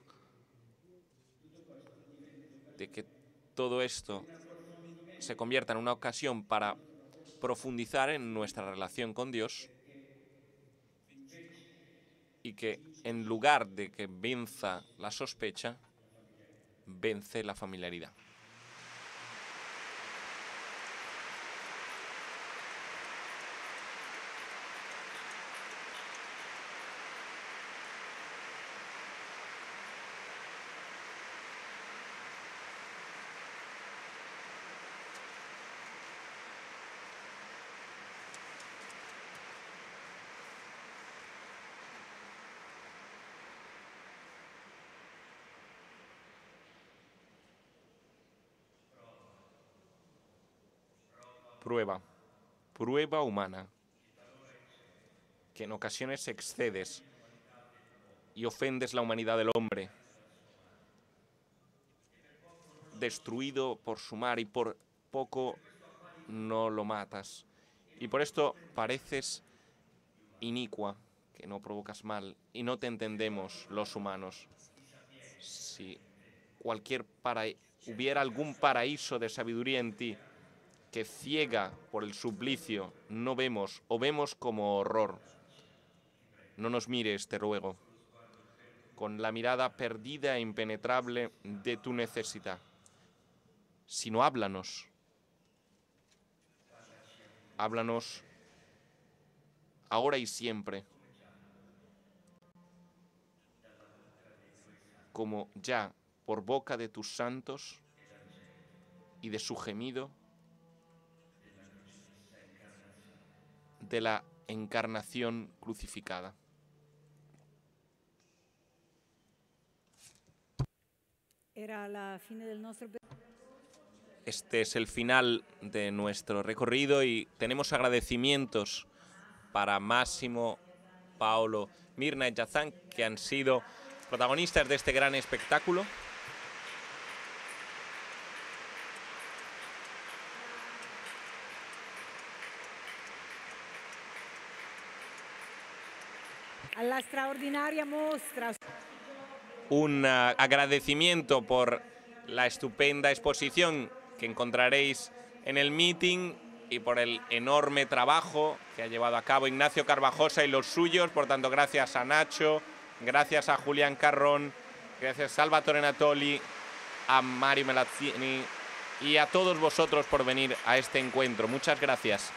Speaker 3: de que todo esto se convierta en una ocasión para profundizar en nuestra relación con Dios, y que en lugar de que venza la sospecha, vence la familiaridad. Prueba humana, que en ocasiones excedes y ofendes la humanidad del hombre, destruido por su mar, y por poco no lo matas. Y por esto pareces inicua, que no provocas mal, y no te entendemos los humanos. Si hubiera algún paraíso de sabiduría en ti, que ciega por el suplicio no vemos o vemos como horror, no nos mires, te ruego, con la mirada perdida e impenetrable de tu necesidad, sino háblanos. Háblanos ahora y siempre, como ya por boca de tus santos y de su gemido de la encarnación crucificada. Este es el final de nuestro recorrido y tenemos agradecimientos para Máximo Paolo, Mirna y Yazán, que han sido protagonistas de este gran espectáculo.
Speaker 7: alla straordinaria mostra.
Speaker 3: Un agradecimiento por la estupenda exposición que encontraréis en el meeting y por el enorme trabajo que ha llevado a cabo Ignacio Carvajosa y los suyos. Por tanto, gracias a Nacho, gracias a Julián Carrón, gracias a Salvatore Natoli, a Mario Melazzini y a todos vosotros por venir a este encuentro. Muchas gracias.